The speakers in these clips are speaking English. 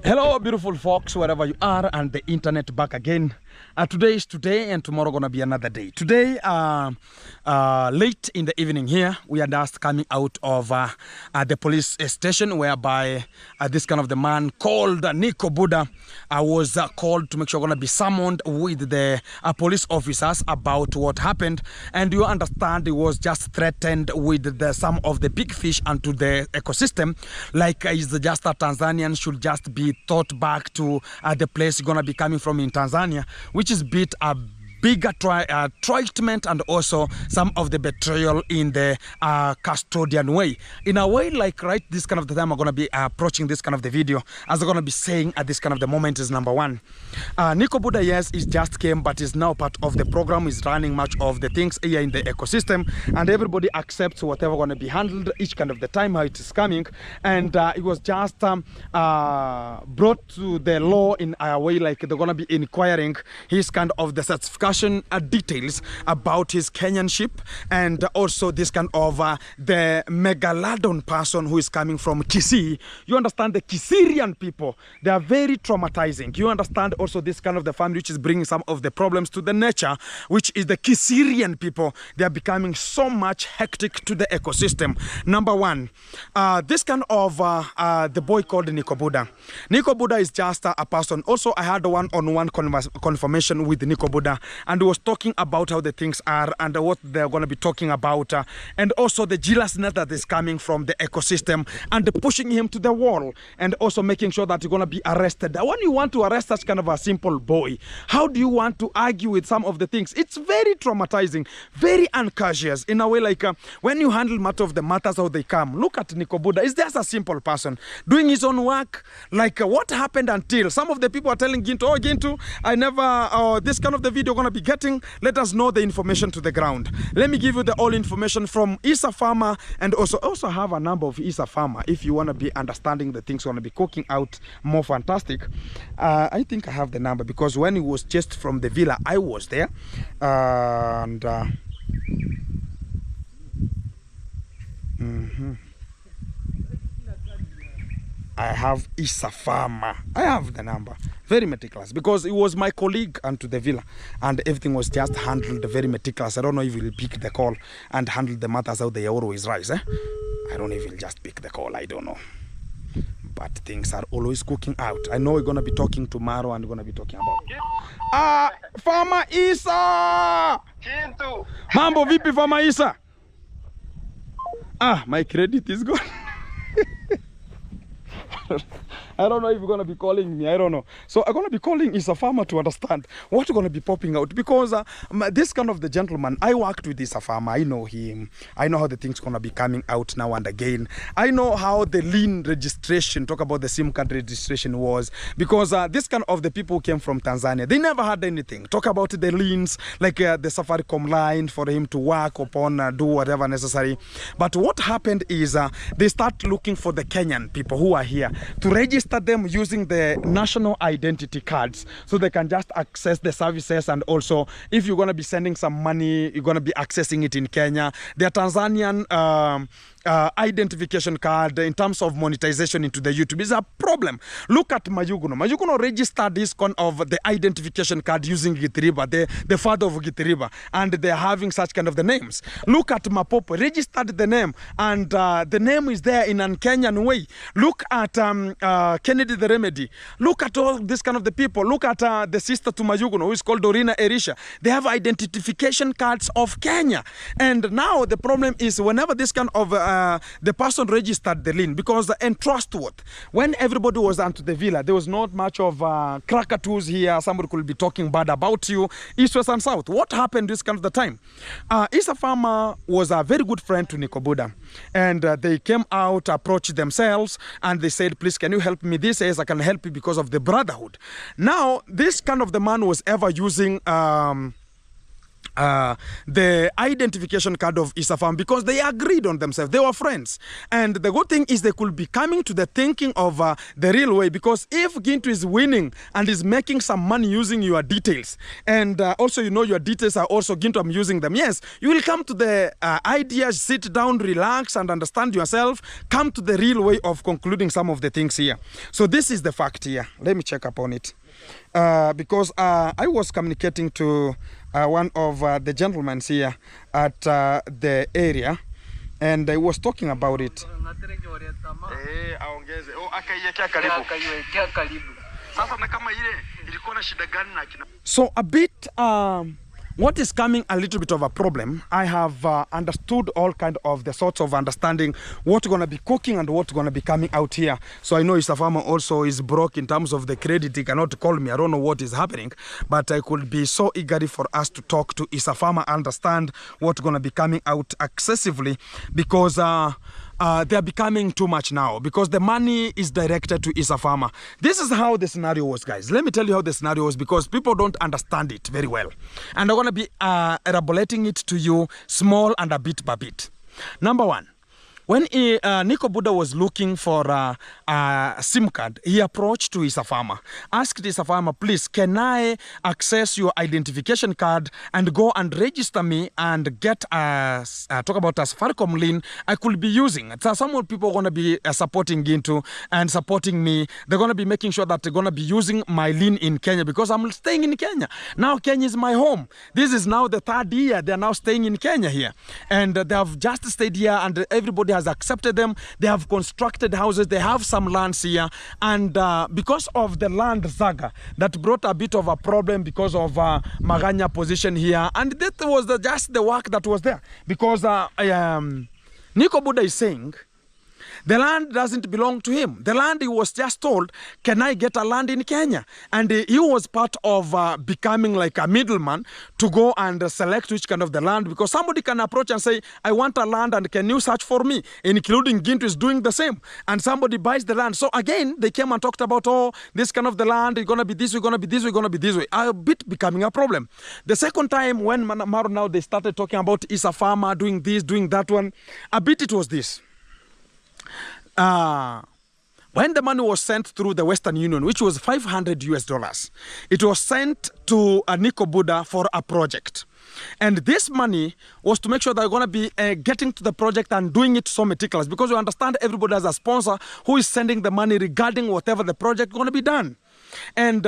Hello, beautiful folks, wherever you are, and the internet back again. Today is today, and tomorrow gonna be another day. Today, late in the evening here, we are just coming out of the police station, whereby this kind of the man called Niko Buda was called to make sure gonna be summoned with the police officers about what happened. And you understand, he was just threatened with some of the big fish onto the ecosystem, like is just a Tanzanian should just be thought back to the place gonna be coming from in Tanzania, which is bit a bigger treatment and also some of the betrayal in the custodian way. In a way, like right this kind of the time I'm going to be approaching this kind of the video, as I'm going to be saying at this kind of the moment is number one. Niko Buda, yes, is just came, but is now part of the program, is running much of the things here in the ecosystem, and everybody accepts whatever going to be handled each kind of the time how it is coming. And it was just brought to the law in a way like they're going to be inquiring his kind of the certification details about his Kenyanship, and also this kind of the megalodon person who is coming from Kisii. You understand, the Kisirian people, they are very traumatizing. You understand also this kind of the family which is bringing some of the problems to the nature, which is the Kisirian people. They are becoming so much hectic to the ecosystem. Number one, this kind of the boy called Niko Buda. Niko Buda is just a person. Also, I had one-on-one confirmation with Niko Buda, and he was talking about how the things are and what they're going to be talking about, and also the jealousness that is coming from the ecosystem and pushing him to the wall, and also making sure that you're going to be arrested. When you want to arrest such kind of a simple boy, how do you want to argue with some of the things? It's very traumatizing, very uncourteous in a way, like when you handle matter of the matters how they come. Look at Niko Buda. Is just a simple person doing his own work. Like what happened until some of the people are telling Ginto, oh Ginto, I never this kind of the video gonna be getting, let us know the information to the ground. Let me give you the all information from Issa farmer, and also have a number of Issa farmer if you want to be understanding the things going to be cooking out more fantastic. I think I have the number because when he was just from the villa I was there, and I have Issa farmer. I have the number. Very meticulous, because it was my colleague unto the villa, and everything was just handled very meticulous. I don't know if he'll pick the call and handle the matters how they always rise. I don't know if he'll just pick the call. I don't know. But things are always cooking out. I know we're gonna be talking tomorrow, and we're gonna be talking about Farmer Issa. Mambo vipi Farmer Issa? My credit is gone. I don't know if you're going to be calling me. I don't know. So I'm going to be calling Issa farmer to understand what's going to be popping out. Because this kind of the gentleman, I worked with Issa farmer. I know him. I know how the things going to be coming out now and again. I know how the lean registration, talk about the SIM card registration was. Because this kind of the people who came from Tanzania, they never had anything. Talk about the leans, like the Safaricom line for him to work upon, do whatever necessary. But what happened is they start looking for the Kenyan people who are here to register them using the national identity cards, so they can just access the services. And also if you're going to be sending some money, you're going to be accessing it in Kenya. Their Tanzanian identification card in terms of monetization into the YouTube is a problem. Look at Mayuguno. Mayuguno registered this kind of the identification card using Githiriba, the father of Githiriba, and they're having such kind of the names. Look at Mapopo, registered the name, and the name is there in an Kenyan way. Look at Kennedy the Remedy. Look at all this kind of the people. Look at the sister to Mayuguno, who is called Dorina Erisha. They have identification cards of Kenya. And now the problem is whenever this kind of the person registered the lien, because and trustworthy, when everybody was onto the villa, there was not much of crackatoos here. Somebody could be talking bad about you, east, west, and south. What happened this kind of the time? Issa farmer was a very good friend to Niko Buda, and they came out, approached themselves, and they said, please, can you help me? This says I can help you because of the brotherhood. Now, this kind of the man was ever using the identification card of Issa because they agreed on themselves. They were friends. And the good thing is they could be coming to the thinking of the real way, because if Gintu is winning and is making some money using your details, and also your details are also Gintu, I'm using them, yes, you will come to the idea, sit down, relax and understand yourself, come to the real way of concluding some of the things here. So this is the fact here. Let me check up on it. Because I was communicating to one of the gentlemen here at the area, and I was talking about it. So a bit what is coming a little bit of a problem, I have understood all kind of the sorts of understanding what's going to be cooking and what's going to be coming out here. So I know Issa also is broke in terms of the credit. He cannot call me. I don't know what is happening, but I could be so eager for us to talk to Issa, understand what's going to be coming out excessively, because they are becoming too much now, because the money is directed to Issa. This is how the scenario was, guys. Let me tell you how the scenario was, because people don't understand it very well. And I'm going to be elaborating it to you small and a bit by bit. Number one, when Niko Buda was looking for a SIM card, he approached to Issa, asked Issa, please, can I access your identification card and go and register me and get a, talk about a Safaricom link I could be using. So some people are going to be supporting Gintu and supporting me. They're going to be making sure that they're going to be using my link in Kenya, because I'm staying in Kenya. Now Kenya is my home. This is now the third year they're now staying in Kenya here. And they have just stayed here, and everybody has accepted them. They have constructed houses. They have some lands here, and because of the land saga that brought a bit of a problem because of Maganya position here, and that was just the work that was there, because Niko Buda is saying the land doesn't belong to him. The land, he was just told, can I get a land in Kenya? And he was part of becoming like a middleman to go and select which kind of the land, because somebody can approach and say, I want a land and can you search for me? Including Gintu is doing the same. And somebody buys the land. So again, they came and talked about, oh, this kind of the land, it's going to be this way, going to be this way, going to be this way. A bit becoming a problem. The second time when Maro now, they started talking about Issa doing this, doing that one, a bit it was this. When the money was sent through the Western Union, which was $500, it was sent to Niko Buda for a project. And this money was to make sure they're going to be getting to the project and doing it so meticulous, because you understand everybody has a sponsor who is sending the money regarding whatever the project is going to be done. And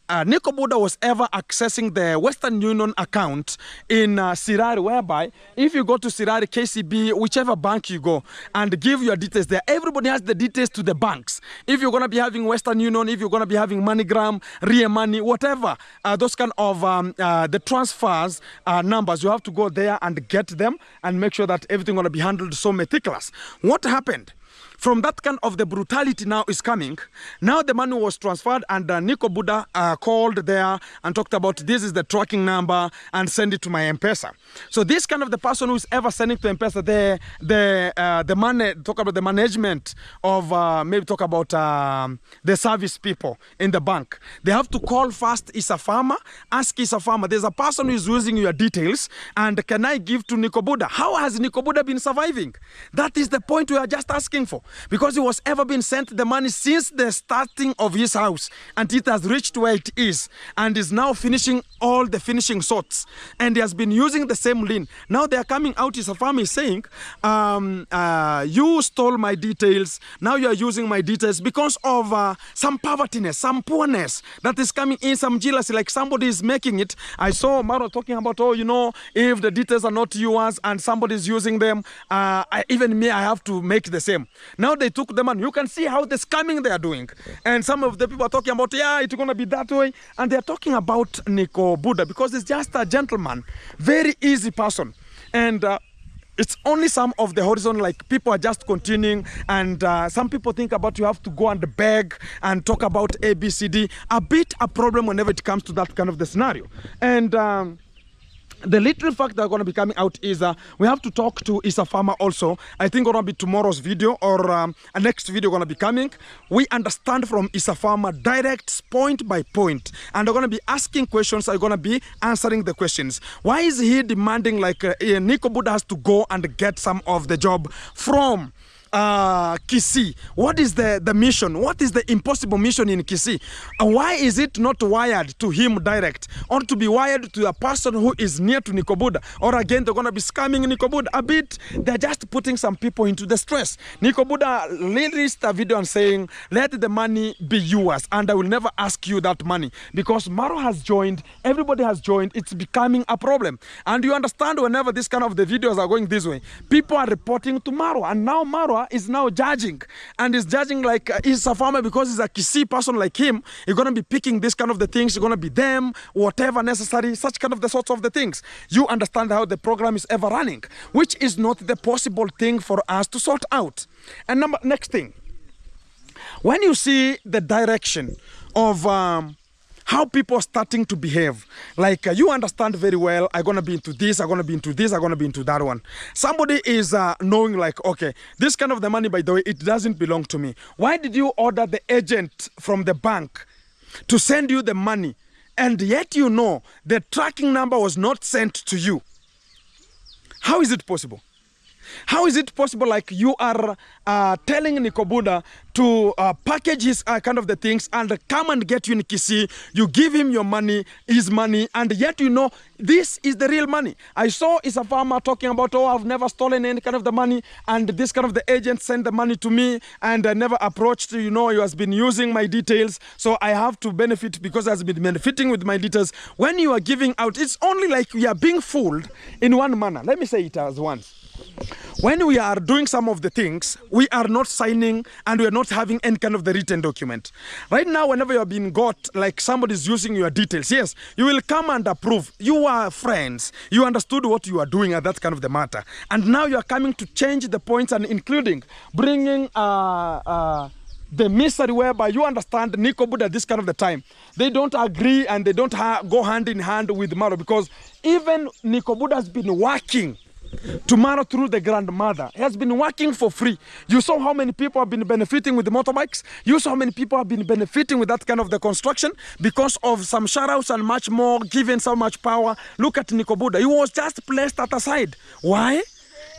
Niko Buda was ever accessing the Western Union account in Sirari, whereby if you go to Sirari, KCB, whichever bank you go, and give your details there, everybody has the details to the banks. If you're going to be having Western Union, if you're going to be having MoneyGram, Ria Money, whatever, those kind of the transfers numbers, you have to go there and get them and make sure that everything going to be handled so meticulous. What happened? From that kind of the brutality now is coming. Now the money was transferred, and Niko Buda called there and talked about, this is the tracking number and send it to my M-Pesa. So this kind of the person who is ever sending to M-Pesa, the money, talk about the management of, maybe talk about the service people in the bank. They have to call first Issa, ask Issa, there's a person who is using your details, and can I give to Niko Buda? How has Niko Buda been surviving? That is the point we are just asking for. Because he was ever been sent the money since the starting of his house, and it has reached where it is, and is now finishing all the finishing sorts, and he has been using the same link. Now they are coming out, his family saying, you stole my details, now you are using my details because of some povertiness, some poorness that is coming in, some jealousy, like somebody is making it. I saw Maro talking about, oh, you know, if the details are not yours and somebody is using them, even me, I have to make the same. Now they took the money. You can see how the scamming they are doing. And some of the people are talking about, yeah, it's going to be that way. And they're talking about Niko Buda because he's just a gentleman, very easy person. And it's only some of the horizon, like people are just continuing. And some people think about you have to go and beg and talk about ABCD. A bit a problem whenever it comes to that kind of the scenario. And the little fact that are going to be coming out is we have to talk to Issa Farmer also. I think going to be tomorrow's video or a next video going to be coming. We understand from Issa Farmer direct point by point, and they're going to be asking questions. I'm going to be answering the questions. Why is he demanding like Niko Buda has to go and get some of the job from Kisii? What is the mission? What is the impossible mission in Kisii? Why is it not wired to him direct, or to be wired to a person who is near to Niko Buda? Or again, they're going to be scamming Niko Buda a bit. They're just putting some people into the stress. Niko Buda released a video and saying, let the money be yours, and I will never ask you that money, because Maro has joined, everybody has joined. It's becoming a problem. And you understand, whenever this kind of the videos are going this way, people are reporting to Maro, and now Maro is now judging, and is judging like Issa Farmer, because he's a Kisii person like him. He's going to be picking this kind of the things. He's going to be them, whatever necessary, such kind of the sorts of the things. You understand how the program is ever running, which is not the possible thing for us to sort out. And next thing, when you see the direction of how people are starting to behave, like you understand very well, I'm going to be into this, I'm going to be into this, I'm going to be into that one. Somebody is knowing like, okay, this kind of the money, by the way, it doesn't belong to me. Why did you order the agent from the bank to send you the money, and yet you know the tracking number was not sent to you? How is it possible? How is it possible like you are telling Niko Buda to package his kind of the things and come and get you in Kisii? You give him your money, his money, and yet you know this is the real money. I saw Issa Farmer talking about, oh, I've never stolen any kind of the money, and this kind of the agent sent the money to me, and I never approached, you know, he has been using my details, so I have to benefit because he has been benefiting with my details. When you are giving out, it's only like we are being fooled in one manner. Let me say it as once. When we are doing some of the things, we are not signing and we are not having any kind of the written document. Right now, whenever you have been got, like somebody is using your details, yes, you will come and approve. You are friends. You understood what you are doing at that kind of the matter. And now you are coming to change the points, and including bringing the misery whereby you understand Niko Buda this kind of the time. They don't agree and they don't go hand in hand with Maro, because even Niko Buda has been working tomorrow through the grandmother. He has been working for free. You saw how many people have been benefiting with the motorbikes. You saw how many people have been benefiting with that kind of the construction because of some shout-outs and much more, given so much power. Look at Niko Buda. He was just placed at the side. Why?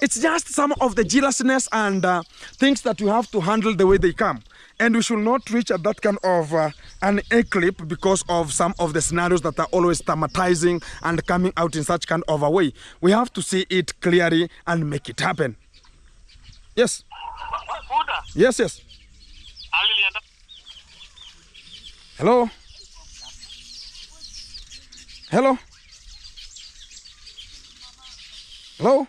It's just some of the jealousness and things that you have to handle the way they come. And we should not reach at that kind of an eclipse because of some of the scenarios that are always traumatizing and coming out in such kind of a way. We have to see it clearly and make it happen. Yes. Buda. Yes, yes. Hello. Hello. Hello.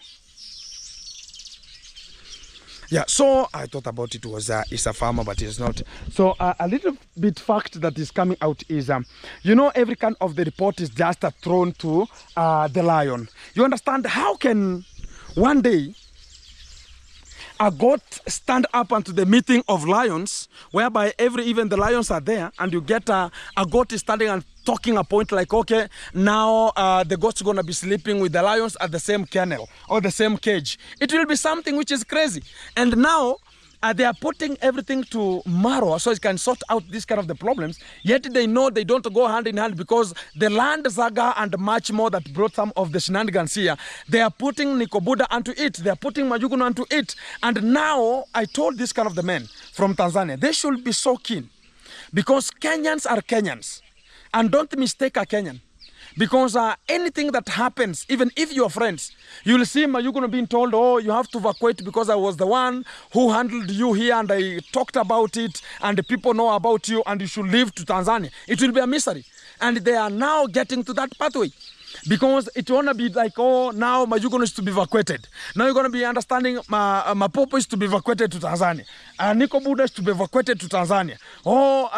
Yeah, so I thought about it was Issa Farmer, but it's not. So a little bit fact that is coming out is, you know, every kind of the report is just thrown to the lion. You understand? How can one day a goat stand up onto the meeting of lions, whereby even the lions are there, and you get a goat is standing and talking a point like, okay, now the goat's gonna be sleeping with the lions at the same kennel or the same cage. It will be something which is crazy. And now they are putting everything to Maro so it can sort out this kind of the problems, yet they know they don't go hand in hand, because the land saga and much more that brought some of the shenanigans here, they are putting Niko Buda onto it, they are putting Majukuno onto it. And now I told this kind of the men from Tanzania, they should be so keen, because Kenyans are Kenyans, and don't mistake a Kenyan. Because anything that happens, even if you're friends, you'll see Mayukuno being told, oh, you have to evacuate because I was the one who handled you here and I talked about it and the people know about you and you should leave to Tanzania. It will be a misery. And they are now getting to that pathway. Because it won't be like, oh, now Mayukuno is to be evacuated. Now you're going to be understanding Mapopo is to be evacuated to Tanzania. Niko Buda is to be evacuated to Tanzania. Oh,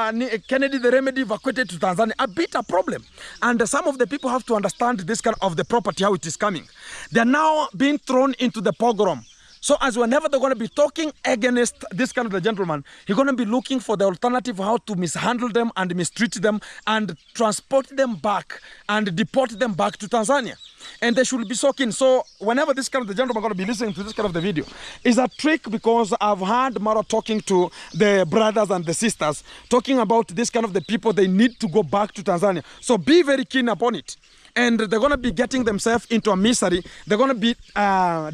Kennedy the Remedy evacuated to Tanzania. A bit a problem. And some of the people have to understand this kind of the property, how it is coming. They're now being thrown into the pogrom. So as whenever they're going to be talking against this kind of the gentleman, he's going to be looking for the alternative how to mishandle them and mistreat them and transport them back and deport them back to Tanzania. And they should be so keen. So whenever this kind of the gentleman going to be listening to this kind of the video, is a trick because I've heard Mara talking to the brothers and the sisters, talking about this kind of the people, they need to go back to Tanzania. So be very keen upon it. And they're going to be getting themselves into a misery. They're going to be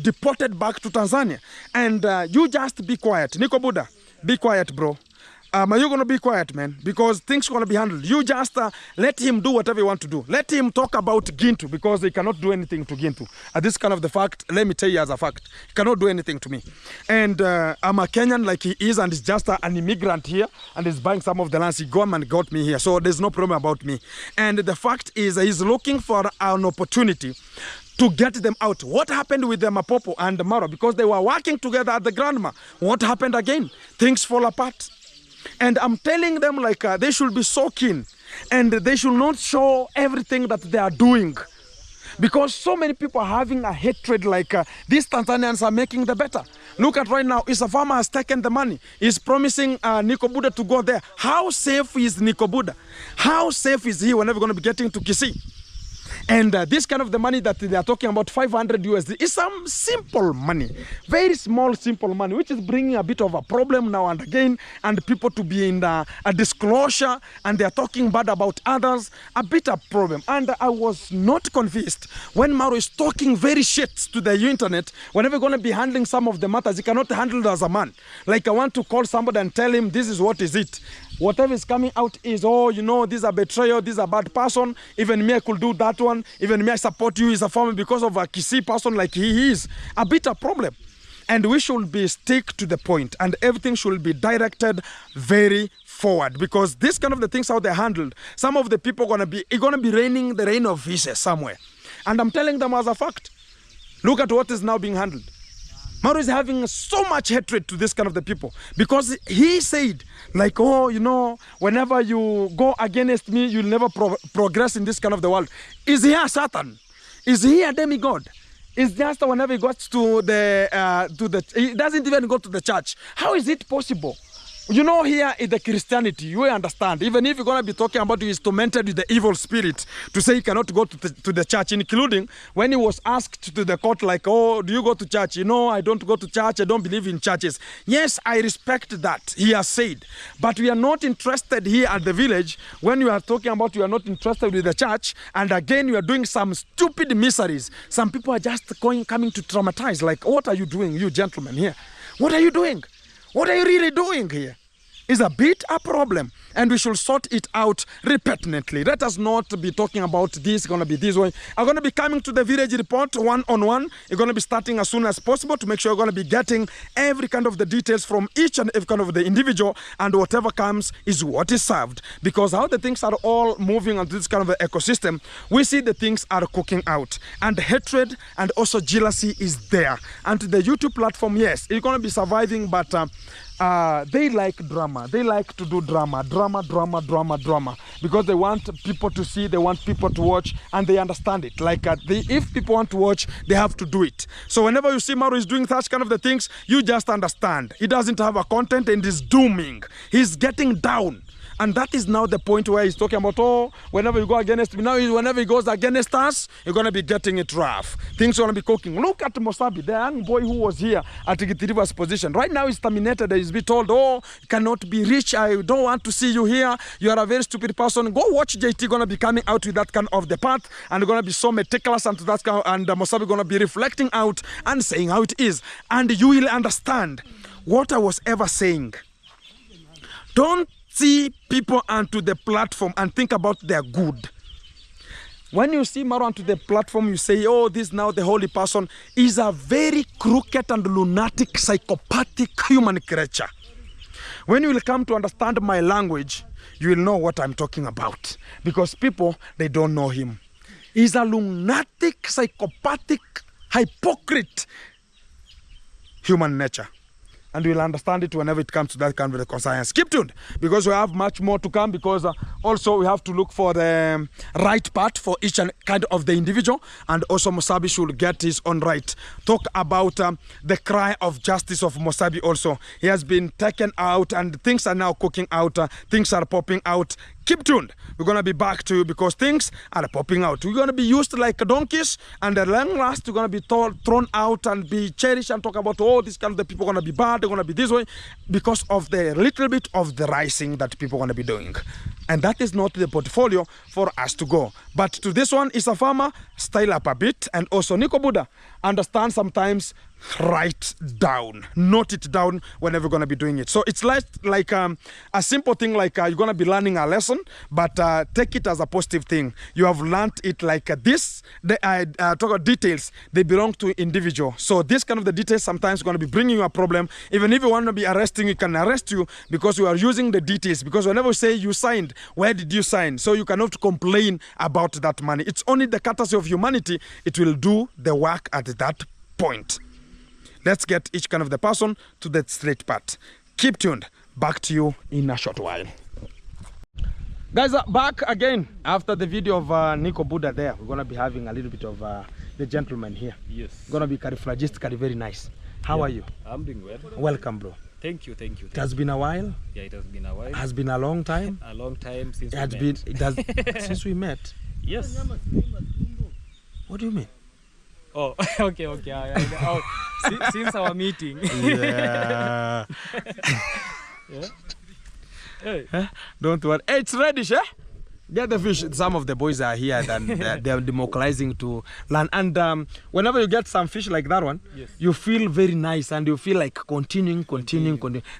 deported back to Tanzania. And you just be quiet. Niko Buda, be quiet, bro. Are you going to be quiet, man? Because things are going to be handled. You just let him do whatever you want to do. Let him talk about Gintu because he cannot do anything to Gintu. This kind of the fact, let me tell you as a fact, he cannot do anything to me. And I'm a Kenyan like he is, and he's just an immigrant here and he's buying some of the lands. He got and got me here. So there's no problem about me. And the fact is he's looking for an opportunity to get them out. What happened with the Mapopo and the Maro? Because they were working together at the grandma. What happened again? Things fall apart. And I'm telling them like they should be so keen and they should not show everything that they are doing. Because so many people are having a hatred like these Tanzanians are making the better. Look at right now, Issa farmer has taken the money. He's promising Niko Buda to go there. How safe is Niko Buda? How safe is he whenever going to be getting to Kisii? And this kind of the money that they are talking about, 500 USD, is some simple money. Very small, simple money, which is bringing a bit of a problem now and again. And people to be in a disclosure and they are talking bad about others. A bit of problem. And I was not convinced when Maro is talking very shit to the internet. Whenever going to be handling some of the matters, he cannot handle it as a man. Like I want to call somebody and tell him this is what is it. Whatever is coming out is, oh, you know, this is a betrayal, this is a bad person. Even me, I could do that one. Even me, I support you as a farmer because of a Kisii person like he is. A bit of problem. And we should be stick to the point and everything should be directed very forward because this kind of the things how they're handled, some of the people going to be raining the rain of vices somewhere. And I'm telling them as a fact, look at what is now being handled. Maro is having so much hatred to this kind of the people because he said like, oh, you know, whenever you go against me, you'll never progress in this kind of the world. Is he a Satan? Is he a demigod? It's just whenever he goes to the, he doesn't even go to the church. How is it possible? You know, here in the Christianity, you understand, even if you're going to be talking about he's tormented with the evil spirit, to say he cannot go to the church, including when he was asked to the court, like, oh, do you go to church? You know, I don't go to church. I don't believe in churches. Yes, I respect that, he has said. But we are not interested here at the village when you are talking about you are not interested with the church. And again, you are doing some stupid miseries. Some people are just coming to traumatize. Like, what are you doing, you gentlemen here? What are you doing? What are you really doing here? Is a bit a problem and we should sort it out repeatedly. Let us not be talking about this, going to be this way. I'm going to be coming to the village report one-on-one. You're going to be starting as soon as possible to make sure you're going to be getting every kind of the details from each and every kind of the individual, and whatever comes is what is served. Because how the things are all moving on this kind of ecosystem, we see the things are cooking out. And hatred and also jealousy is there. And the YouTube platform, yes, it's going to be surviving, but they like drama. They like to do drama, because they want people to see, they want people to watch, and they understand it. Like if people want to watch, they have to do it. So whenever you see Maro is doing such kind of the things, you just understand. He doesn't have a content and is dooming. He's getting down. And that is now the point where he's talking about, oh, whenever you go against me, now whenever he goes against us, you're going to be getting it rough. Things are going to be cooking. Look at Mosabi, the young boy who was here at Gitiriva's position. Right now he's terminated. He's been told, oh, you cannot be rich. I don't want to see you here. You are a very stupid person. Go watch JT going to be coming out with that kind of the path and going to be so meticulous and that kind of, and Mosabi going to be reflecting out and saying how it is. And you will understand what I was ever saying. Don't see people onto the platform and think about their good. When you see Maro onto the platform, you say, oh, this now the holy person is a very crooked and lunatic, psychopathic human creature. When you will come to understand my language, you will know what I'm talking about. Because people, they don't know him. He's a lunatic, psychopathic, hypocrite human nature. And we'll understand it whenever it comes to that kind of conscience. Keep tuned, because we have much more to come, because also we have to look for the right part for each and kind of the individual, and also Musabi should get his own right. Talk about the cry of justice of Musabi also. He has been taken out and things are now cooking out, things are popping out. Keep tuned. We're going to be back to you because things are popping out. We're going to be used like donkeys, and at long last, we're going to be thrown out and be cherished and talk about, oh, this kind of the people are going to be bad, they're going to be this way, because of the little bit of the rising that people are going to be doing. And that is not the portfolio for us to go. But to this one, Issa farmer, style up a bit, and also Niko Buda, understand sometimes, write down, note it down whenever you're going to be doing it. So it's like a simple thing, like you're going to be learning a lesson, but take it as a positive thing. You have learned it like this. Talk about details, they belong to individual. So this kind of the details sometimes going to be bringing you a problem. Even if you want to be arresting, it can arrest you because you are using the details. Because whenever you say you signed, where did you sign? So you cannot complain about that money. It's only the courtesy of humanity. It will do the work at that point. Let's get each kind of the person to the straight part. Keep tuned. Back to you in a short while. Guys, back again after the video of Niko Buda there. We're going to be having a little bit of the gentleman here. Yes. Going to be carifragistically very nice. How are you? I'm doing well. Welcome, bro. Thank you. It has been a while. Yeah, it has been a while. Has been a long time. A long time since it has been. It has since we met. Yes. What do you mean? Oh, okay. Oh, since our meeting. Yeah. Yeah. Hey. Huh? Don't worry. Hey, it's ready, eh? Get the fish. Some of the boys are here and they're democratizing to land. And whenever you get some fish like that one, yes, you feel very nice and you feel like continuing.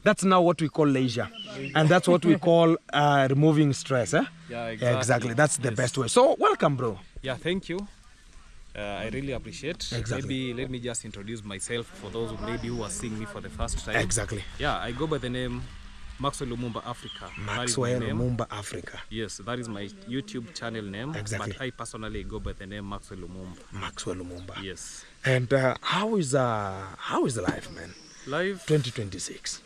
That's now what we call leisure. And that's what we call removing stress. Eh? Yeah, exactly. That's the best way. So welcome, bro. Yeah, thank you. I really appreciate. Exactly. Maybe let me just introduce myself for those who are seeing me for the first time. Exactly. Yeah, I go by the name Maxwell Lumumba Africa. Maxwell Lumumba Africa. Yes, that is my YouTube channel name. Exactly. But I personally go by the name Maxwell Lumumba. Maxwell Lumumba. Yes. And how is life, man? Life 2026.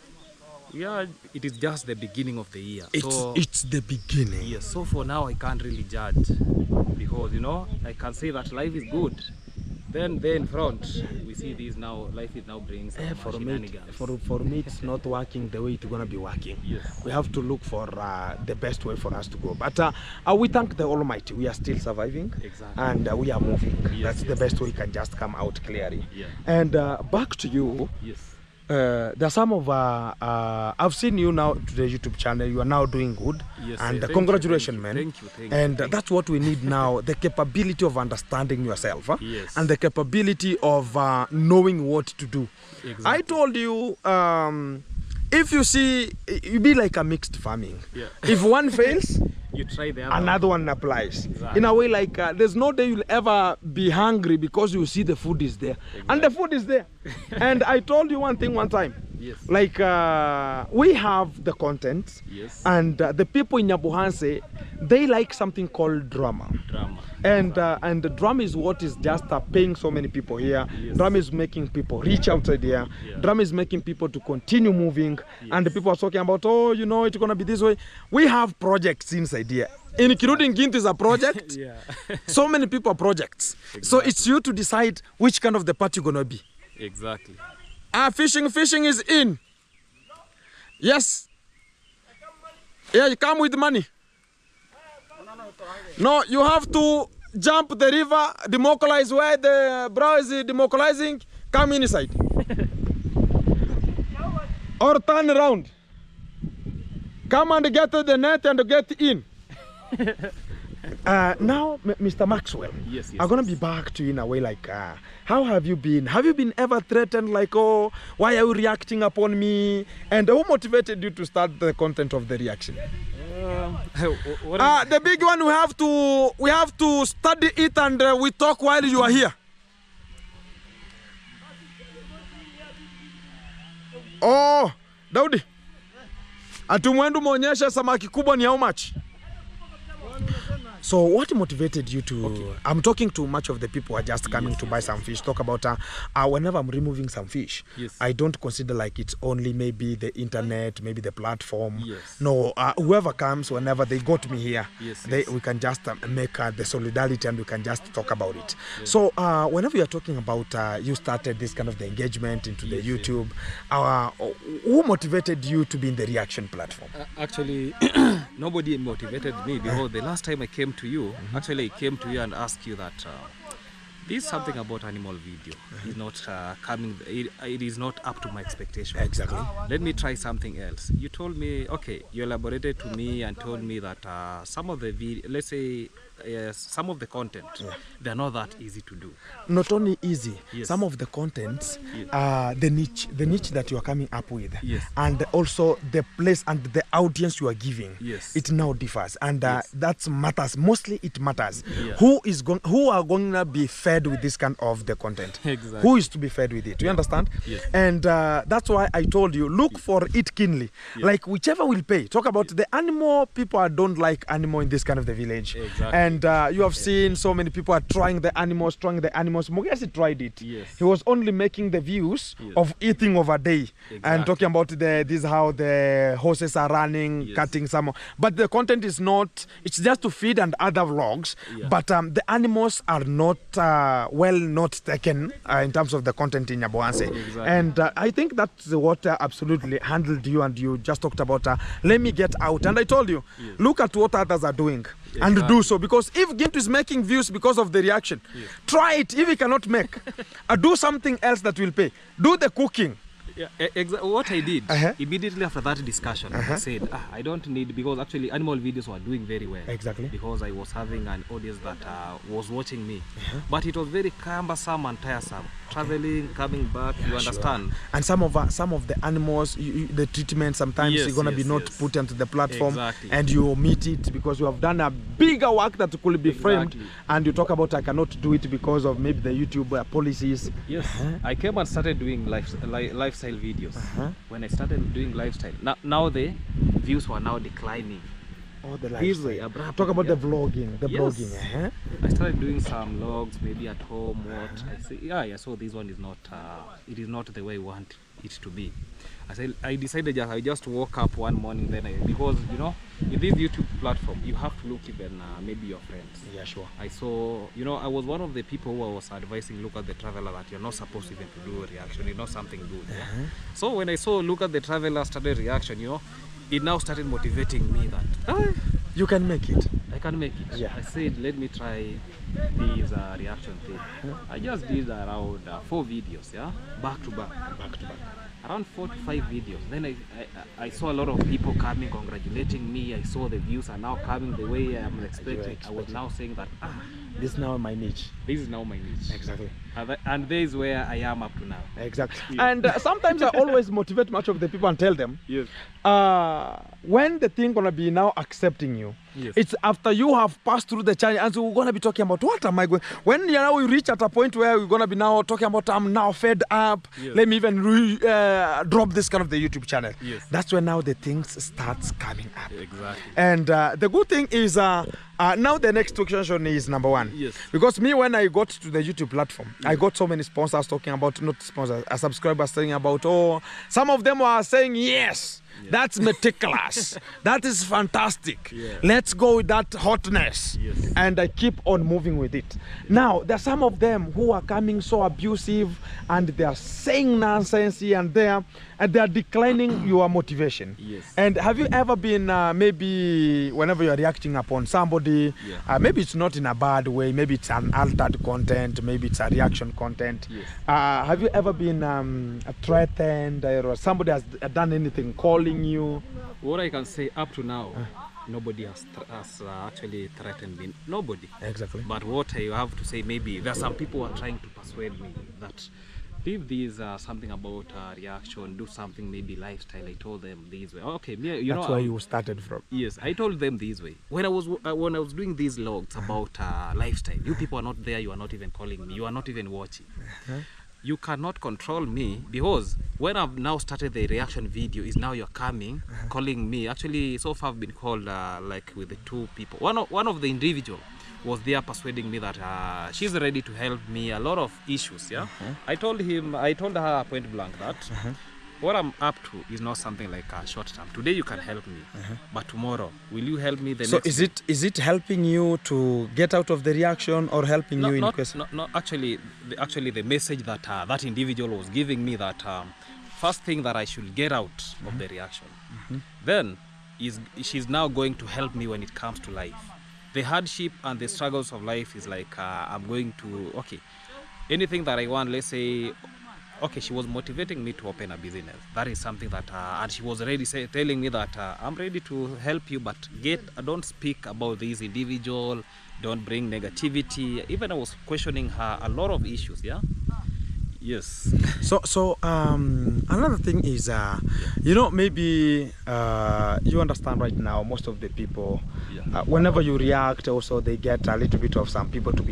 Yeah, it is just the beginning of the year. It's the beginning. Yes. So for now, I can't really judge because I can say that life is good. Then in front, we see this now. Life is now bringing some shenanigans. For me, it's not working the way it's gonna be working. Yes. We have to look for the best way for us to go. But we thank the Almighty. We are still surviving. Exactly. And we are moving. Yes, That's the best way we can just come out clearly. Yeah. And back to you. Yes. There's some of I've seen you now to the YouTube channel. You are now doing good, yes, and thank congratulations, you, man. Thank you. And that's what we need now: the capability of understanding yourself, yes, and the capability of knowing what to do. Exactly. I told you, if you see, you be like a mixed farming. Yeah. If one fails, you try the other. Another one applies. Exactly. In a way, like there's no day you'll ever be hungry because you see the food is there. Exactly. And the food is there. And I told you one thing one time. Yes. Like we have the content. Yes. And the people in Nyabuhanse, they like something called drama. And the drama is what is just paying so many people here. Yes. Drama is making people reach outside here. Yeah. Drama is making people to continue moving. Yes. And the people are talking about, oh, it's gonna be this way. We have projects inside here, including Gint is a project. Yeah. So many people are projects. Exactly. So it's you to decide which kind of the part you're gonna be. Exactly. Fishing is in. Yes. Yeah, you come with money. No, you have to jump the river, democalize where the bro is democalizing, come inside. Or turn around. Come and get the net and get in. Now, Mr. Maxwell, yes, I'm gonna be back to you in a way like, how have you been? Have you been ever threatened like, oh, why are you reacting upon me? And who motivated you to start the content of the reaction? The big one, we have to study it and we talk while you are here. Oh, Daudi. Atumwendu muonyeshe samaki kubwa ni how much? So what motivated you to... Okay. I'm talking to much of the people who are just coming to buy some fish. Talk about whenever I'm removing some fish, I don't consider like it's only maybe the internet, maybe the platform. No, whoever comes, whenever they got me here, we can just make the solidarity and we can just talk about it. So whenever you're talking about you started this kind of the engagement into the YouTube, who motivated you to be in the reaction platform? Actually, nobody motivated me, because the last time I came to you, actually I came to you and asked you that this something about animal video is not coming, it is not up to my expectation. Exactly. Let me try something else. You told me, okay, you elaborated to me and told me that some of the video, let's say some of the content, they're not that easy to do. Not only easy, some of the contents, the niche that you are coming up with, and also the place and the audience you are giving, it now differs, and that matters. Mostly it matters. Who are going to be fed with this kind of the content? Exactly. Who is to be fed with it? Do you understand? And that's why I told you, look for it keenly. Like whichever will pay. Talk about the animal. People don't like animal in this kind of the village. Exactly. And you have seen so many people are trying the animals. Mogesi tried it. He was only making the views of eating over day and talking about this how the horses are running, cutting some. But the content is not, it's just to feed and other vlogs. But the animals are not not taken in terms of the content in Yaboanse. And I think that's what absolutely handled you, and you just talked about let me get out. And I told you, look at what others are doing. And do so, because if Gintu is making views because of the reaction, try it. If he cannot make, do something else that will pay. Do the cooking. What I did immediately after that discussion, I said, I don't need, because actually animal videos were doing very well. Exactly. Because I was having an audience that was watching me. But it was very cumbersome and tiresome. Traveling, coming back, you understand. And some of the animals, the treatment, sometimes you're going to be not put onto the platform, and you omit it because you have done a bigger work that could be framed, and you talk about I cannot do it because of maybe the YouTube policies. I came and started doing lifestyle videos. When I started doing lifestyle, now the views were now declining. Oh, the lifestyle. Talk about the vlogging, blogging. I started doing some vlogs, maybe at home. I saw this one is not, it is not the way I want it to be. I decided I just woke up one morning, because you know, in this YouTube platform, you have to look even maybe your friends. Yeah, sure. I saw, you know, I was one of the people who was advising look at the traveler that you're not supposed even to do a reaction, it's not something good. So when I saw look at the traveler started reaction, you know, it now started motivating me that you can make it. I can make it. I said, let me try this reaction thing. I just did around 4 videos, back to back. Around 4 to 5 videos. Then I saw a lot of people coming, congratulating me. I saw the views are now coming the way I'm expecting. I was now saying that, this is now my niche. This is now my niche. Exactly. And this is where I am up to now. Exactly. And sometimes I always motivate much of the people and tell them, when the thing gonna be now accepting you, it's after you have passed through the challenge, and so we're gonna be talking about what am I going. When we reach at a point where we're gonna be now talking about I'm now fed up. Let me even drop this kind of the YouTube channel. That's when now the things starts coming up. Exactly. And the good thing is now the next question is number 1. Because me, when I got to the YouTube platform, I got so many sponsors talking about, not sponsors, subscribers saying about, some of them are saying yes. That's meticulous. That is fantastic. Let's go with that hotness. And I keep on moving with it. Now, there are some of them who are coming so abusive, and they are saying nonsense here and there, and they are declining your motivation. And have you ever been, maybe whenever you are reacting upon somebody, maybe it's not in a bad way, maybe it's an altered content, maybe it's a reaction content. Have you ever been threatened, or somebody has done anything, calling you? What I can say up to now, nobody has actually threatened me. Nobody. Exactly. But what I have to say, maybe there are some people who are trying to persuade me that if these something about reaction, do something maybe lifestyle. I told them this way. Okay, that's where you started from. Yes, I told them this way. When I was doing these logs about lifestyle, you people are not there. You are not even calling me. You are not even watching. you cannot control me, because when I've now started the reaction video, is now you're coming, calling me. Actually, so far I've been called like with the two people. One of the individual was there persuading me that she's ready to help me a lot of issues. Yeah, I told her point blank that what I'm up to is not something like a short term. Today you can help me, but tomorrow will you help me? So is it helping you to get out of the reaction, or helping you in question? No, actually the message that that individual was giving me, that first thing that I should get out of the reaction, then she's now going to help me when it comes to life. The hardship and the struggles of life is like I'm going to, anything that I want, let's say, she was motivating me to open a business. That is something that, and she was already telling me that I'm ready to help you, but don't speak about this individual, don't bring negativity. Even I was questioning her a lot of issues, yeah? Yes. So another thing is, you know, maybe you understand right now, most of the people, whenever you react, also they get a little bit of some people to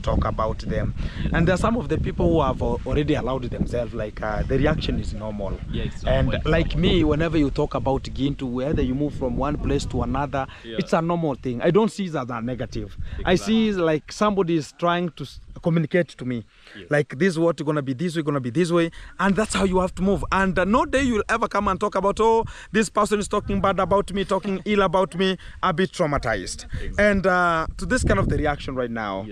talk about them, and there are some of the people who have already allowed themselves, like the reaction is normal. And like me, whenever you talk about Gintu, whether you move from one place to another, it's a normal thing. I don't see it as a negative. I see it like somebody is trying to communicate to me, like this is what you're gonna be, this we're gonna be this way, and that's how you have to move. And no day you'll ever come and talk about, oh, this person is talking bad about me, talking ill about me. A bit traumatized. And to this kind of the reaction right now,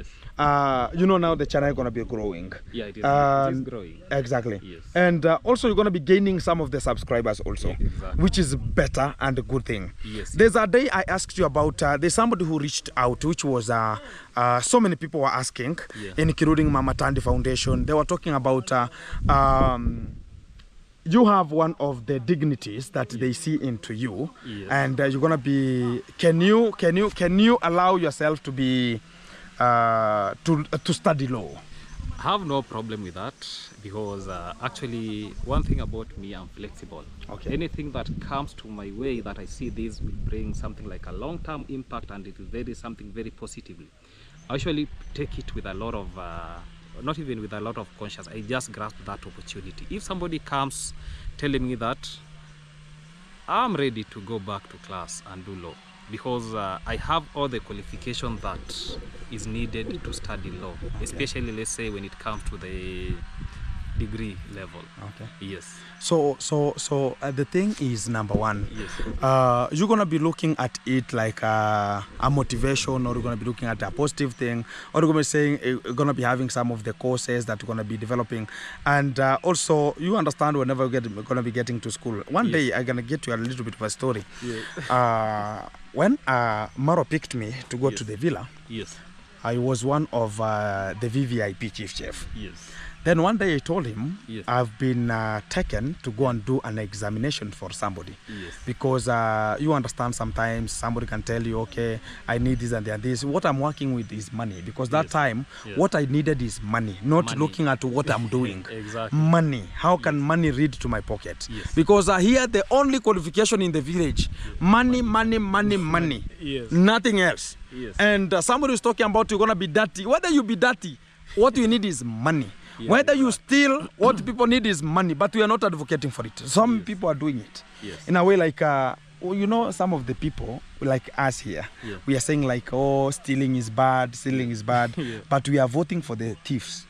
you know, now the channel is gonna be growing. Yeah, it is growing. Exactly. Yes. And also you're gonna be gaining some of the subscribers also, which is better and a good thing. There's a day I asked you about, there's somebody who reached out, which was so many people were asking, including Mama Tandy Foundation. They were talking about you have one of the dignities that they see into you, and you're gonna be. Can you allow yourself to be to study law? I have no problem with that, because actually one thing about me, I'm flexible. Anything that comes to my way that I see this will bring something like a long-term impact, and it is something very positively, I actually take it with a lot of not even with a lot of conscience. I just grasp that opportunity. If somebody comes telling me that, I'm ready to go back to class and do law, because I have all the qualifications that is needed to study law, especially let's say when it comes to the degree level. Yes. So the thing is, number one, you're gonna be looking at it like a motivation, or you're gonna be looking at a positive thing, or you're gonna be saying you're gonna be having some of the courses that you're gonna be developing. And also you understand, whenever you're gonna be getting to school, one day I'm gonna get you a little bit of a story. When Maro picked me to go to the villa, I was one of the VVIP chief chef. Then one day I told him, I've been taken to go and do an examination for somebody. Because you understand, sometimes somebody can tell you, okay, I need this and this. What I'm working with is money. Because that time, what I needed is money, not looking at what I'm doing. Money. How can money read to my pocket? Because here, the only qualification in the village, money. Nothing else. And somebody is talking about you're going to be dirty. Whether you be dirty, what you need is money. Whether you steal, what people need is money, but we are not advocating for it. Some people are doing it in a way like, you know, some of the people like us here, we are saying like, oh, stealing is bad, but we are voting for the thieves.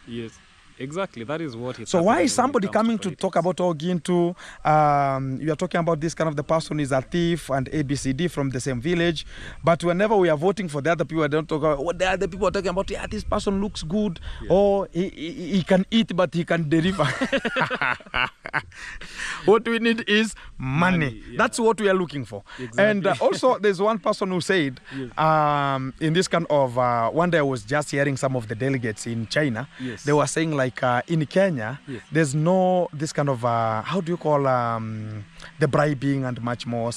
Exactly, that is what it's. So why is somebody coming to talk about Gintu? You are talking about this kind of the person is a thief and ABCD from the same village, but whenever we are voting for the other people, I don't talk about what the other people are talking about. Yeah, this person looks good, or he can eat, but he can deliver. What we need is money. That's what we are looking for. And also, there's one person who said, in this kind of one day I was just hearing some of the delegates in China. They were saying like, in Kenya, there's no this kind of how do you call the bribing and much more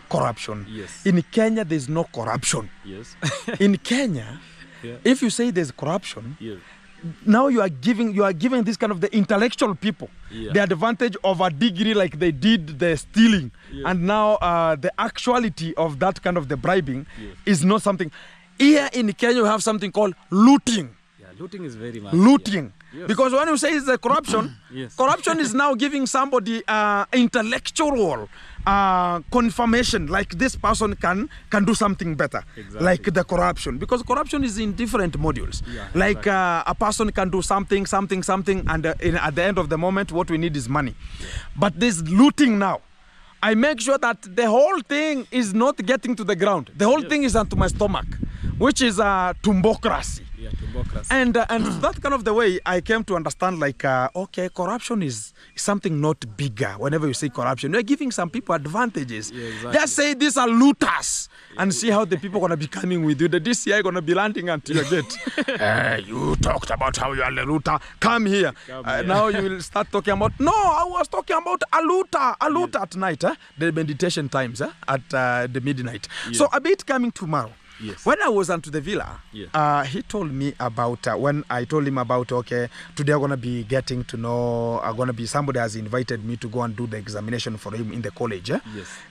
corruption. In Kenya, there's no corruption. In Kenya, if you say there's corruption, now you are giving this kind of the intellectual people the advantage of a degree, like they did the stealing, and now the actuality of that kind of the bribing is not something. Here in Kenya, you have something called looting. looting is very much. Looting. Yeah. Yes. Because when you say it's a corruption, Yes. corruption is now giving somebody intellectual confirmation, like this person can do something better. Exactly. Like the corruption. Because corruption is in different modules. Yeah, like exactly. a person can do something, and at the end of the moment, what we need is money. Yeah. But this looting now, I make sure that the whole thing is not getting to the ground. The whole thing is onto my stomach, which is tumbocracy. Yeah, democracy. And that kind of the way I came to understand, like, okay, corruption is something not bigger. Whenever you say corruption, you're giving some people advantages. Yeah, exactly. Just say these are looters and see how the people are going to be coming with you. The DCI going to be landing until your gate. You talked about how you are a looter. Come here. Now you will start talking about, no, I was talking about a looter at night, the meditation times at the midnight. Yes. So a bit coming tomorrow. Yes. When I was onto the villa, he told me about, when I told him about, okay, today I'm going to be getting to know, somebody has invited me to go and do the examination for him in the college. Yes.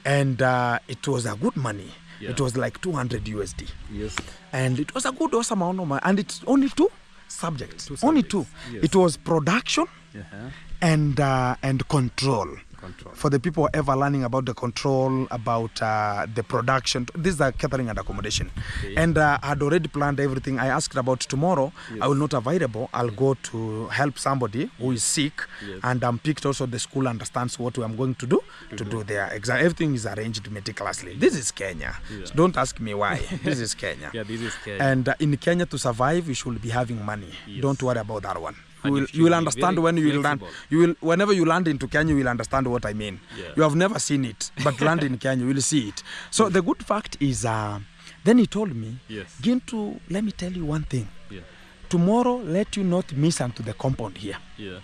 And it was a good money. Yeah. It was like 200 USD. Yes. And it was a good awesome amount of money. And it's only two subjects. Only two. Yes. It was production and control. For the people ever learning about the control, about the production, this is the catering and accommodation. Okay. And I had already planned everything. I asked about tomorrow. Yes. I will not available. I'll go to help somebody who is sick. Yes. And I'm picked also the school understands what I'm going to do to do their exam. Everything is arranged meticulously. This is Kenya. So don't ask me why. This is Kenya. Yeah, this is Kenya. And in Kenya, to survive, you should be having money. Yes. Don't worry about that one. And You will understand when you will land. flexible. Whenever you land into Kenya, you will understand what I mean. Yeah. You have never seen it, but land in Kenya, you will see it. So the good fact is, then he told me, Yes. Gintu, let me tell you one thing. Yeah. Tomorrow, let you not miss onto the compound here, Yeah.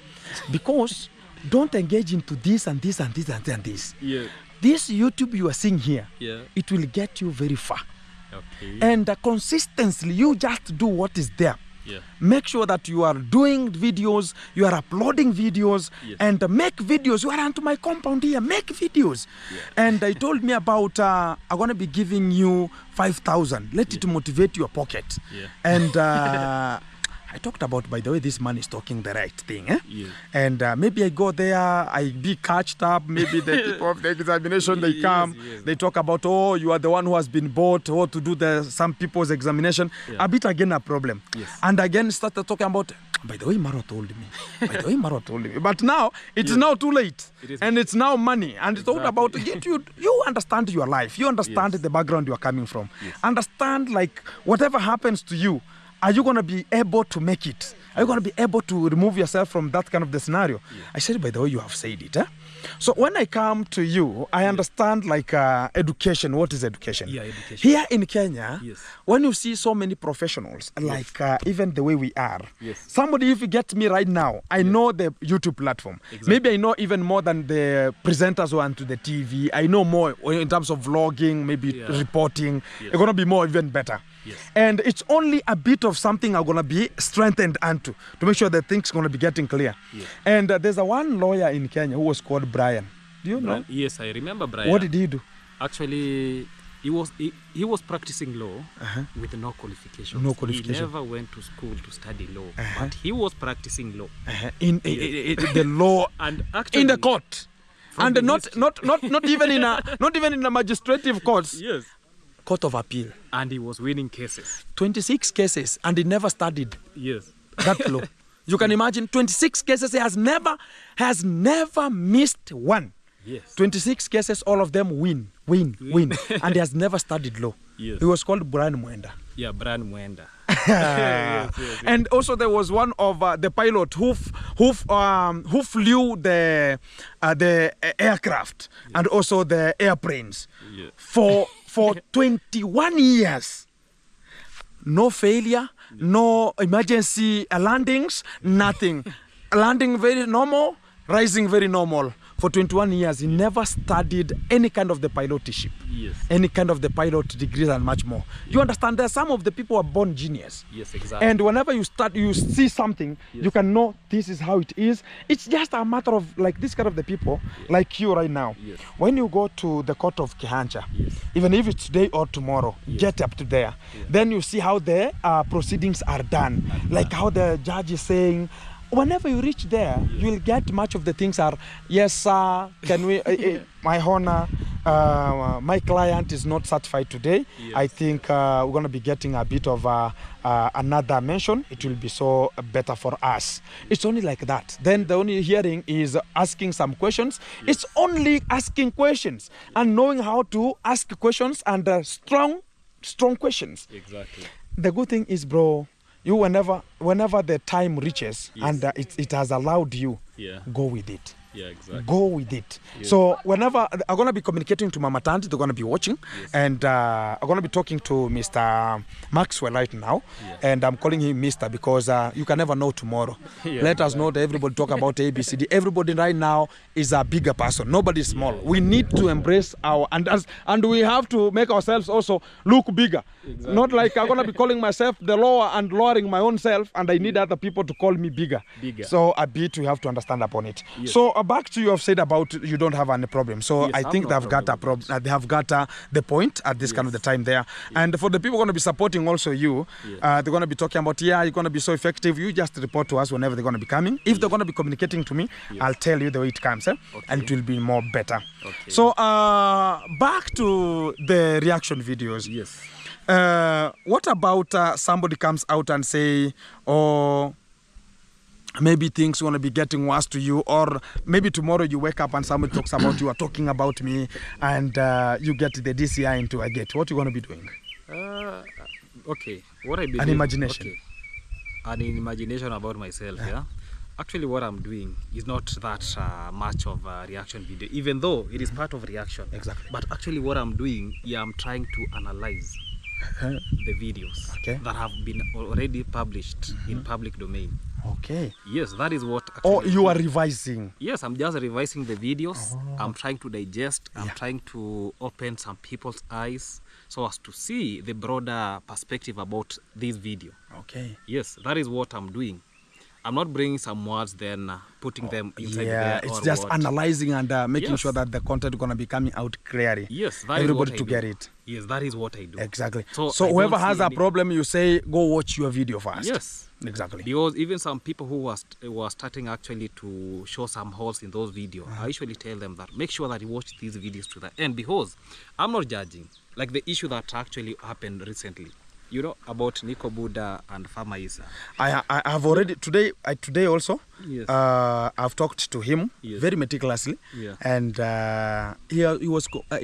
because don't engage into this and this and this and this. Yeah. This YouTube you are seeing here, Yeah. it will get you very far. Okay. And consistently, you just do what is there. Yeah. Make sure that you are doing videos, you are uploading videos, Yes. and make videos. You are onto my compound here, make videos. Yeah. And I told me about, I'm going to be giving you 5,000. Let it motivate your pocket. Yeah. And I talked about, by the way, this man is talking the right thing. Yeah. And maybe I go there, I be catched up. Maybe the people of the examination, they come, Yes. they talk about, oh, you are the one who has been bought, or to do some people's examination. Yeah. A bit again a problem. Yes. And again started talking about, by the way, Maro told me. By the way, Maro told me. But now, it's now too late. It is. And it's now money. And it's all about, you understand your life. You understand Yes. the background you are coming from. Yes. Understand, like, whatever happens to you, are you going to be able to make it? Are you going to be able to remove yourself from that kind of the scenario? Yeah. I said, by the way, you have said it. So when I come to you, I understand, like, education. What is education? Yeah, education. Here in Kenya, Yes. when you see so many professionals, like even the way we are, Yes. somebody, if you get me right now, I know the YouTube platform. Exactly. Maybe I know even more than the presenters who are onto the TV. I know more in terms of vlogging, maybe Yeah. reporting. Yes. It's going to be more, even better. Yes. And it's only a bit of something I'm going to be strengthened onto to make sure that things going to be getting clear. Yeah. And there's one lawyer in Kenya who was called Brian. Do you know? Yes, I remember Brian. What did he do? Actually, he was practicing law with no qualifications. No qualification. He never went to school to study law, but he was practicing law. In the law And actually, in the court, and the not history. even in a magistrative court. Yes. Court of appeal. And he was winning cases. 26 cases, and he never studied Yes. that law. You can imagine 26 cases. He has never missed one. Yes. 26 cases, all of them win, and he has never studied law. Yes. He was called Brian Mwenda. Yeah, Brian Mwenda. And also there was one of the pilot who flew the aircraft and also the airplanes Yeah. for 21 years. No failure, no emergency landings, nothing. Landing very normal, rising very normal. for 21 years, he never studied any kind of the pilotship. Yes. Any kind of the pilot degrees and much more. You understand that some of the people are born genius. Yes, exactly. And whenever you see something, you can know this is how it is. It's just a matter of like this kind of the people, like you right now. Yes. When you go to the court of Kihancha, Yes. even if it's today or tomorrow, get up to there. Then you see how the proceedings are done. Like how the judge is saying, whenever you reach there, you will get much of the things are, yes, sir, can we, my honor, my client is not certified today. Yes. I think we're going to be getting a bit of another mention. It will be so better for us. It's only like that. Then the only hearing is asking some questions. Yes. It's only asking questions and knowing how to ask questions and strong questions. Exactly. The good thing is, bro, you whenever the time reaches and it has allowed you, go with it. Yeah, exactly. Go with it. Yes. So whenever I'm going to be communicating to Mama Tanti, they're going to be watching. Yes. And I'm going to be talking to Mr. Maxwell right now. Yeah. And I'm calling him Mr. because you can never know tomorrow. Let us know that everybody talk about ABCD. Everybody right now is a bigger person. Nobody is small. We need to embrace our, and we have to make ourselves also look bigger. Exactly. Not like I'm going to be calling myself the lower and lowering my own self, and I need other people to call me bigger. So a bit we have to understand upon it. Yes. So back to you have said about you don't have any problem. So I think they've got a problem. They have got the point at this kind of the time there. And for the people going to be supporting also you, they're going to be talking about, you're going to be so effective. You just report to us whenever they're going to be coming. If they're going to be communicating to me, I'll tell you the way it comes, and it will be more better. Okay. So back to the reaction videos. Yes. What about somebody comes out and say, oh, maybe things want to be getting worse to you, or maybe tomorrow you wake up and somebody talks about you are talking about me, and you get the DCI into a gate. What are you going to be doing? Okay, what I believe. An imagination. Okay. An imagination about myself, yeah. Actually, what I'm doing is not that much of a reaction video, even though it is part of reaction. Exactly. But actually, what I'm doing, I'm trying to analyze the videos that have been already published in public domain. Okay. Yes, that is what actually. Oh, you are revising. Yes, I'm just revising the videos. I'm trying to digest. I'm trying to open some people's eyes so as to see the broader perspective about this video. Okay. Yes, that is what I'm doing. I'm not bringing some words then putting them inside there. It's just analyzing and making sure that the content is going to be coming out clearly. Yes, that everybody is what to I get do. it. Yes, that is what I do. Exactly. So whoever has a problem, you say, go watch your video first. Yes. Exactly. Because even some people who were starting actually to show some holes in those videos, I usually tell them that make sure that you watch these videos to the end, because I'm not judging. Like the issue that actually happened recently, you know, about Niko, Buda and Farmer Issa. I have already today also. Yes. I've talked to him very meticulously, and he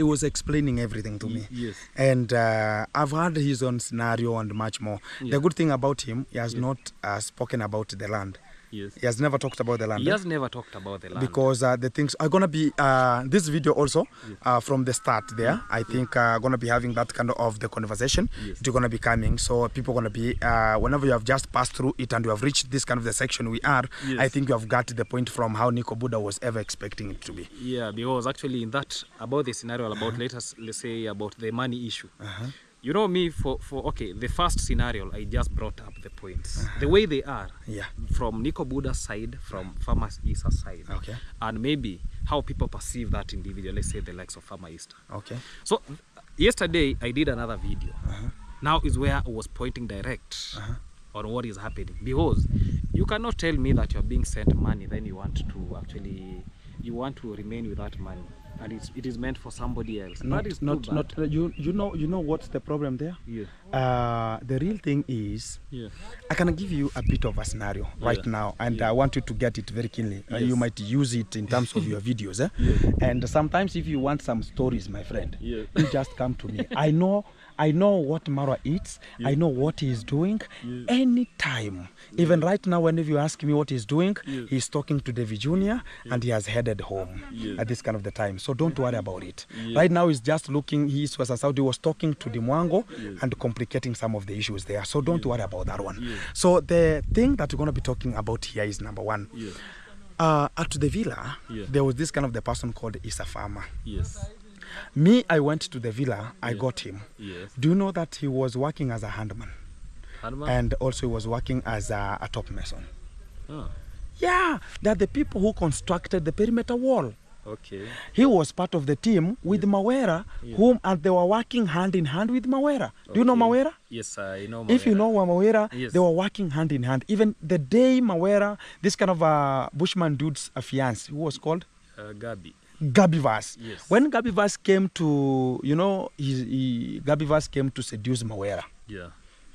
was explaining everything to me. Yes. And I've heard his own scenario and much more. The good thing about him, he has not spoken about the land. Yes. He has never talked about the land. He has never talked about the land. Because the things are going to be, this video also, from the start there, I think going to be having that kind of the conversation. It's going to be coming. So people going to be, whenever you have just passed through it and you have reached this kind of the section we are, I think you have got the point from how Niko Buda was ever expecting it to be. Yeah, because actually in that, about the scenario, about let's say about the money issue. You know me, for the first scenario, I just brought up the points. The way they are, from Niko Buda's side, from Farmer Issa's side, and maybe how people perceive that individual, let's say the likes of Farmer Issa. Okay. So, yesterday, I did another video. Now is where I was pointing direct on what is happening. Because you cannot tell me that you're being sent money, then you want to remain with that money. And it is meant for somebody else. Not you know what's the problem there? The real thing is, I can give you a bit of a scenario right now, and I want you to get it very keenly. You might use it in terms of your videos. And sometimes if you want some stories, my friend, you just come to me. I know what Marwa eats. I know what he's doing. Anytime. Even right now, whenever you ask me what he's doing, he's talking to David Jr. and he has headed home at this kind of the time. So don't worry about it. Right now, he's just looking. He was talking to the Mwango and complicating some of the issues there. So don't worry about that one. So the thing that we're going to be talking about here is number one. At the villa, Yeah. there was this kind of the person called Issa farmer. Yes. Me, I went to the villa, I got him. Yes. Do you know that he was working as a handman? Handman? And also he was working as a top mason. Oh, Yeah, they're the people who constructed the perimeter wall. okay. He was part of the team with Mawera, and they were working hand in hand with Mawera. Do you know Okay. Mawera? Yes, I know. If you know Mawera, Yes. they were working hand in hand. Even the day Mawera, this kind of bushman dude's fiance, who was called Gabi. Gabi Vas. Yes. When Gabi Vas came to, Gabi Vas came to seduce Mawera. Yeah.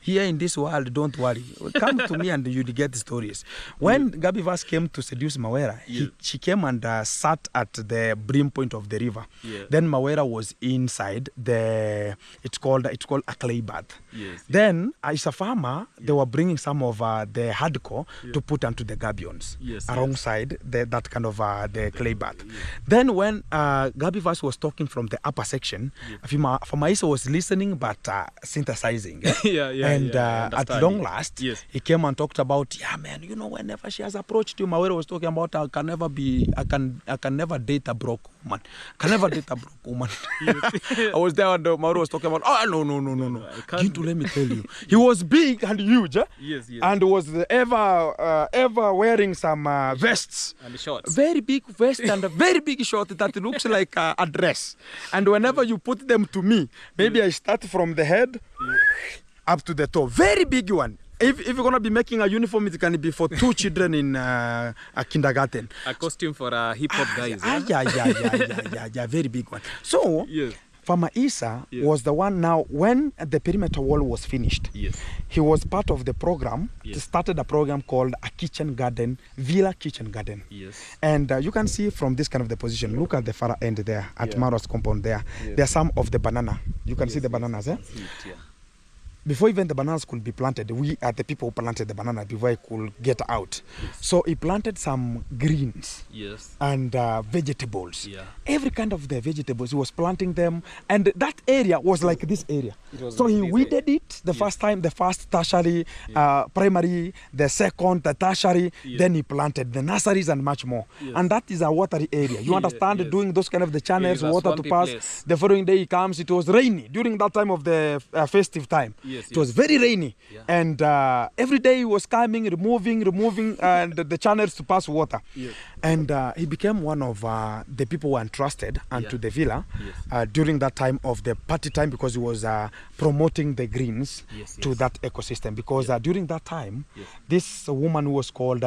Here in this world, don't worry. Come to me and you'll get stories. When Gabi Vas came to seduce Mawera, she came and sat at the brim point of the river. Yeah. Then Mawera was inside it's called a clay bath. Yes. Then as a farmer, they were bringing some of the hardcore to put onto the gabions Yes, alongside that kind of the clay bath. Then when Gabi Vas was talking from the upper section, Issa was listening but synthesizing. Yeah. And at long last, Yes. he came and talked about, man, whenever she has approached you, Mawera was talking about, I can never date a broke woman. Can never date a broke woman. I was there and Mawera was talking about, no. Gintu, let me tell you. He was big and huge. Yes. And was ever wearing some vests. And the shorts. Very big vest and a very big short that looks like a dress. And whenever you put them to me, maybe I start from the head up to the toe. Very big one. If you're going to be making a uniform, it can be for 2 children in a kindergarten. A costume for hip-hop guys. Yeah, very big one. So, Yes. Farmer Issa was the one now, when the perimeter wall was finished, Yes. he was part of the program, Yes. started a program called a kitchen garden, Villa Kitchen Garden. Yes. And you can see from this kind of the position, look at the far end there, at Maro's compound there. Yes. There are some of the banana. You can see the bananas, eh? Yeah. Before even the bananas could be planted, we are the people who planted the banana before it could get out. Yes. So he planted some greens Yes. and vegetables. Yeah. Every kind of the vegetables, he was planting them. And that area was like this area. So he weeded it the first time, the first tertiary, primary, the second, the tertiary. Then he planted the nurseries and much more. Yes. And that is a watery area. You understand, Yes. doing those kind of the channels, It is a water to swampy pass. place. The following day he comes, it was rainy during that time of the festive time. Yes, It was very rainy. Yeah. And every day he was coming, removing and the channels to pass water. Yes. And he became one of the people who were entrusted unto the villa Yes. during that time of the party time, because he was promoting the greens Yes, to yes. that ecosystem. Because during that time, Yes. this woman who was called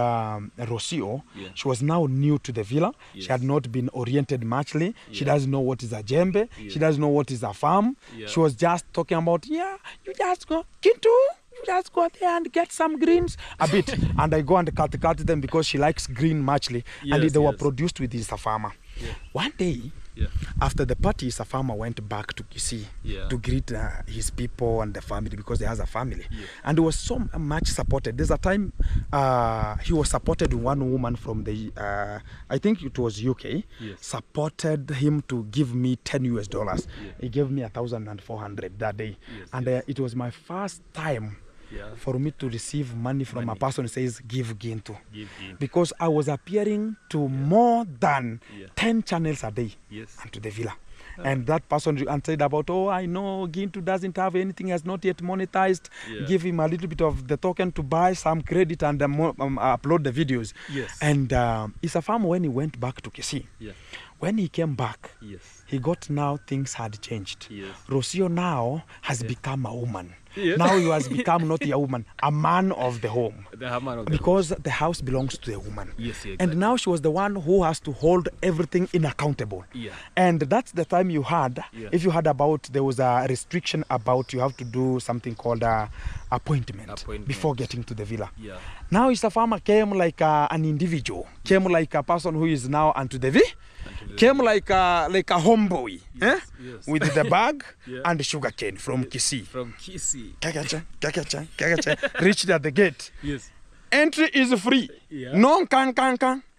Rocio, Yeah. she was now new to the villa. She Yes. had not been oriented muchly. She Yeah. doesn't know what is a jembe. Yeah. She doesn't know what is a farm. Yeah. She was just talking about, you just go, Kintu, you just go there and get some greens a bit. And I go and cut them because she likes green muchly. And Yes, they were yes. produced with Issa farmer. Yeah. One day, Yeah. after the party, Issa farmer went back to Kisii to greet his people and the family, because he has a family. Yeah. And he was so much supported. There's a time he was supported with one woman from the, I think it was UK, Yes. supported him to give me $10. Yeah. He gave me 1,400 that day. Yes, And it was my first time Yeah. for me to receive money from a person who says, give Gintu. Give in. Because I was appearing to more than 10 channels a day Yes. and to the villa. And that person said about, I know Gintu doesn't have anything, has not yet monetized. Yeah. Give him a little bit of the token to buy some credit and upload the videos. Yes. And Issa farmer, when he went back to Kisii, Yeah. when he came back, Yes. he got now things had changed. Yes. Rocio now has become a woman. Yes. Now he has become not a woman, a man of the home. The hammer of the Because the house belongs to a woman. Yes, exactly. And now she was the one who has to hold everything inaccountable. Yeah. And that's the time you had, if you had about, there was a restriction about you have to do something called appointment before getting to the villa. Yeah. Now Issa farmer came like an individual, came like a person who is now unto the came like a homeboy, Yes. with the bag Yeah. and sugar cane from Kisii. From Kisii. Kakacha. Reached at the gate. Yes. Entry is free. Yeah. No can.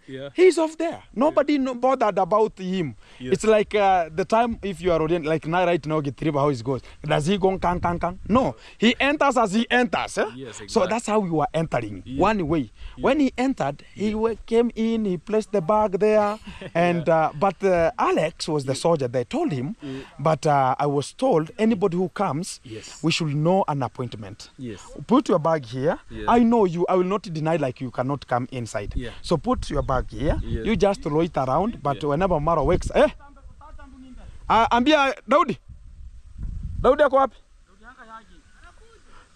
Yeah. He's off there. Nobody bothered about him. Yes. It's like the time if you are Orient, like now right now, get Triba, how it goes. Does he go kang? No. He enters as he enters. Yes, exactly. So that's how we were entering. Yeah. One way. Yeah. When he entered, he came in, he placed the bag there. And but Alex was the soldier. They told him, but I was told anybody who comes, Yes. we should know an appointment. Yes. Put your bag here. Yeah. I know you. I will not deny like you cannot come inside. Yeah. So put your bag here. Yeah. You just loiter around. But Yeah. whenever Mara wakes, ambia Daudi. Daudi ako wapi?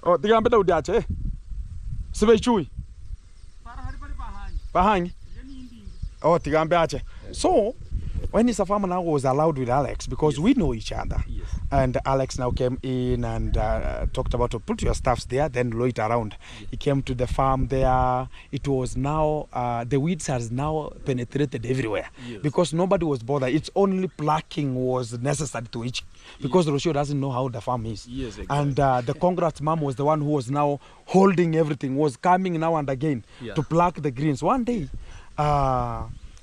Oh, tigambe Daudi ache. Sibe chui. Pahangi. Oh, tigambe ache. So when Issa Farmer now was allowed with Alex, because we know each other, Yes. and Alex now came in and talked about put your stuffs there, then loiter around. He came to the farm there. It was now, the weeds has now penetrated everywhere. Yes. Because nobody was bothered. It's only plucking was necessary to each, because Rocio doesn't know how the farm is. Yes, exactly. And the congrats mom was the one who was now holding everything, was coming now and again to pluck the greens. One day,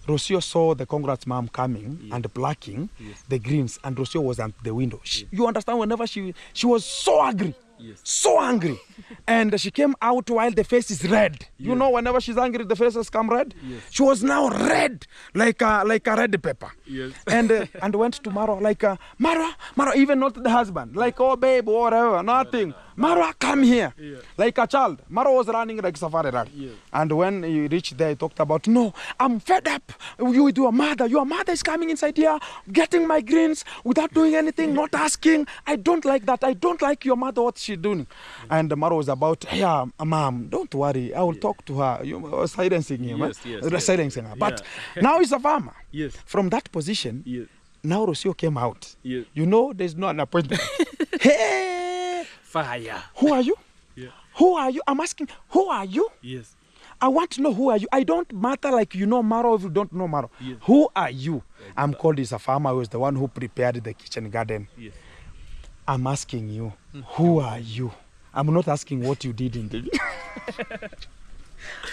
Rocio saw the congrats mom coming and plucking the greens, and Rocio was at the window. You understand, whenever she was so angry. Yes. So angry. And she came out while the face is red. You know, whenever she's angry, the faces come red. Yes. She was now red, like a red pepper. Yes. And went to Maro, like, Maro, even not the husband, like, oh, babe, or whatever, nothing. Maro, come here. Yeah. Like a child. Maro was running like safari run. Yeah. And when he reached there, he talked about, no, I'm fed up. You with your mother. Your mother is coming inside here, getting my greens without doing anything, not asking. I don't like that. I don't like your mother, what she's doing. And Maro was about, yeah, mom, don't worry. I will talk to her. You were silencing him. Yes, silencing her. But now he's a farmer. Yes. From that position, Yes. now Rocio came out. Yes. You know, there's no an appointment. Hey! Fire. Who are you? Yeah. Who are you? I'm asking, who are you? Yes. I want to know who are you. I don't matter like you know Maro if you don't know Maro. Yes. Who are you? I'm called Issa Farmer. I was the one who prepared the kitchen garden. Yes. I'm asking you, who are you? I'm not asking what you did in the...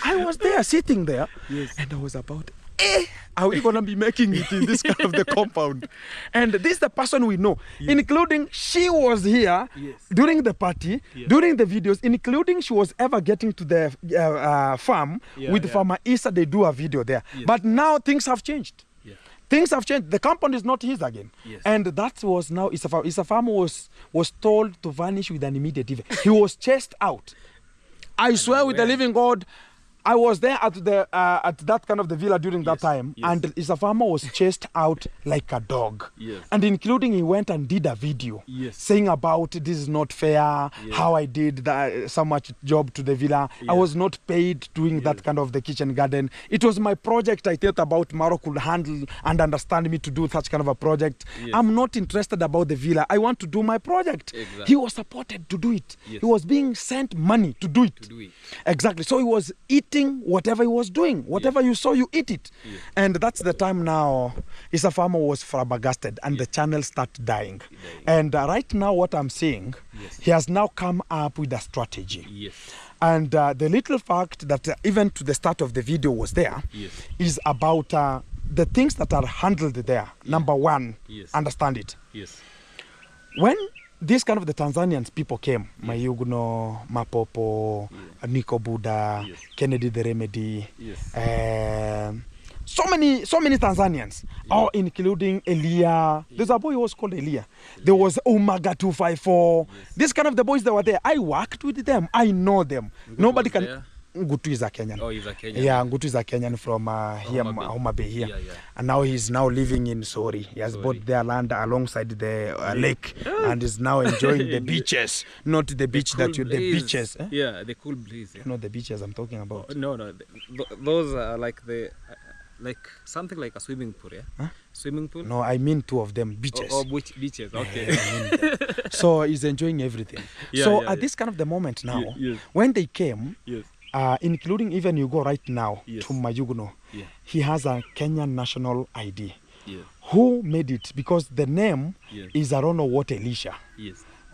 I was there, sitting there, and I was about, are we going to be making it in this kind of the compound? And this is the person we know, including she was here during the party, during the videos, including she was ever getting to the farm with Farmer Issa. They do a video there. But now things have changed. Things have changed. The compound is not his again. And that was now Issa Farmer. Issa Farmer was told to vanish with an immediate effect. He was chased out. I swear with the living God, I was there at the at that kind of the villa during that time, and Issa Farmer was chased out like a dog. And including he went and did a video saying about this is not fair, how I did that, so much job to the villa. I was not paid doing that kind of the kitchen garden. It was my project. I thought about Maro could handle and understand me to do such kind of a project. I'm not interested about the villa. I want to do my project. He was supported to do it. He was being sent money to do it. Exactly. So he was eating whatever he was doing. Whatever you saw, you eat it. And that's the time now Issa Farmer was flabbergasted and the channel started dying. And right now what I'm seeing, he has now come up with a strategy. And the little fact that even to the start of the video was there is about the things that are handled there. Number one, understand it. When this kind of the Tanzanians people came, Mayugno, Mapopo, Niko, Buda, Kennedy the Remedy, so many Tanzanians, all including Elia. There's a boy who was called Elia. There was Omega 254. This kind of the boys that were there. I worked with them. I know them. Nobody can. There? Ngutu is a Kenyan. Oh, he's a Kenyan. Yeah, Ngutu is a Kenyan from here, Homa Bay here. And now he's now living in Sori. He has bought their land alongside the lake and is now enjoying the beaches. Not the beach cool that you, the beaches. Yeah, the cool breeze. You know the beaches I'm talking about. No, those are like like something like a swimming pool, Swimming pool? No, I mean two of them, beaches. Oh, beaches, okay. So he's enjoying everything. At this kind of the moment now, when they came, including even you go right now to Mayugno, he has a Kenyan national ID. Who made it? Because the name is I don't know what Elisha.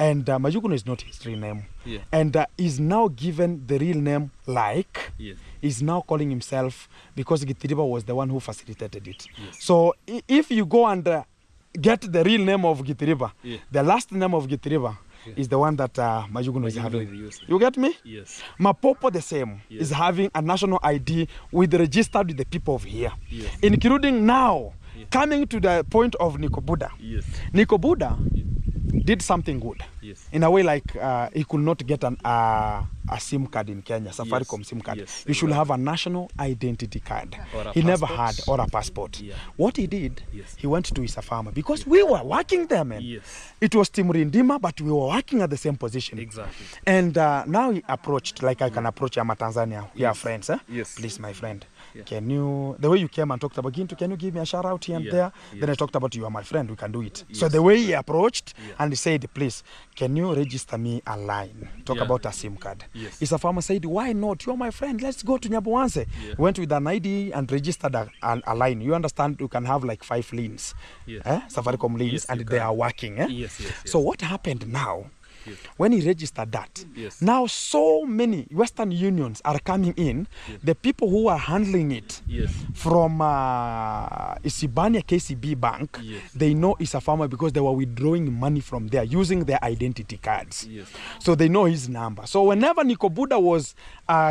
And Majukuno is not his real name. Yeah. And is now given the real name like. Yes. Is now calling himself because Gitiriba was the one who facilitated it. Yes. So if you go and get the real name of Gitiriba, Yeah. the last name of Gitiriba is the one that Majukuno is having. using. You get me? Yes. Mapopo the same Yes. is having a national ID with registered with the people of here, Yes. including now Yeah. coming to the point of Niko Buda. Yes. Niko Buda Yeah. did something good. Yes. In a way, like he could not get a SIM card in Kenya, Safaricom SIM card. Yes, You should exactly. have a national identity card. Or a He never passport. had, or a passport. Yeah. What he did, Yes. he went to Issa farmer because we were working there, man. Yes. It was Team Rindima, but we were working at the same position. Exactly. And now he approached, like I can approach Yama Tanzania. We are friends, eh? Yes. Please, my friend, Yeah. can you, the way you came and talked about Gintu, can you give me a shout out here and Yeah. there? Then I Yes. talked about you are my friend, we can do it. So Yes. the way he approached Yeah. and he said, please, can you register me a line? Talk Yeah. about a SIM card. Yes. Issa farmer said, why not? You're my friend, let's go to Nyabuanse. Yeah. Went with an ID and registered a line. You understand, you can have like 5 lanes, Yes. Safaricom lanes, Yes, and you they can. are working. Eh? Yes, yes, So yes. what happened now? Yes. When he registered that, Yes. now so many Western unions are coming in. Yes. The people who are handling it Yes. from Isibania KCB Bank, Yes. they know Issa farmer because they were withdrawing money from there using their identity cards. Yes. So they know his number. So whenever Niko Buda was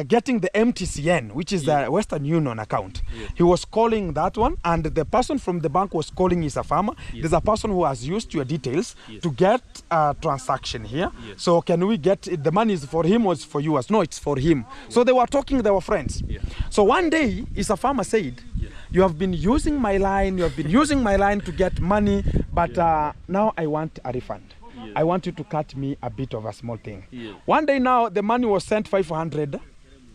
getting the MTCN, which is the Western Union account, Yes. he was calling that one, and the person from the bank was calling Issa farmer. Yes. There's a person who has used your details Yes. to get a transaction here. Yes. So can we get it? The money is for him or it's for you? No, it's for him. So they were talking, they were friends. Yeah. So one day, Issa farmer said, Yeah. you have been using my line, you have been using my line to get money, but now I want a refund. Yeah. I want you to cut me a bit of a small thing. Yeah. One day now, the money was sent 500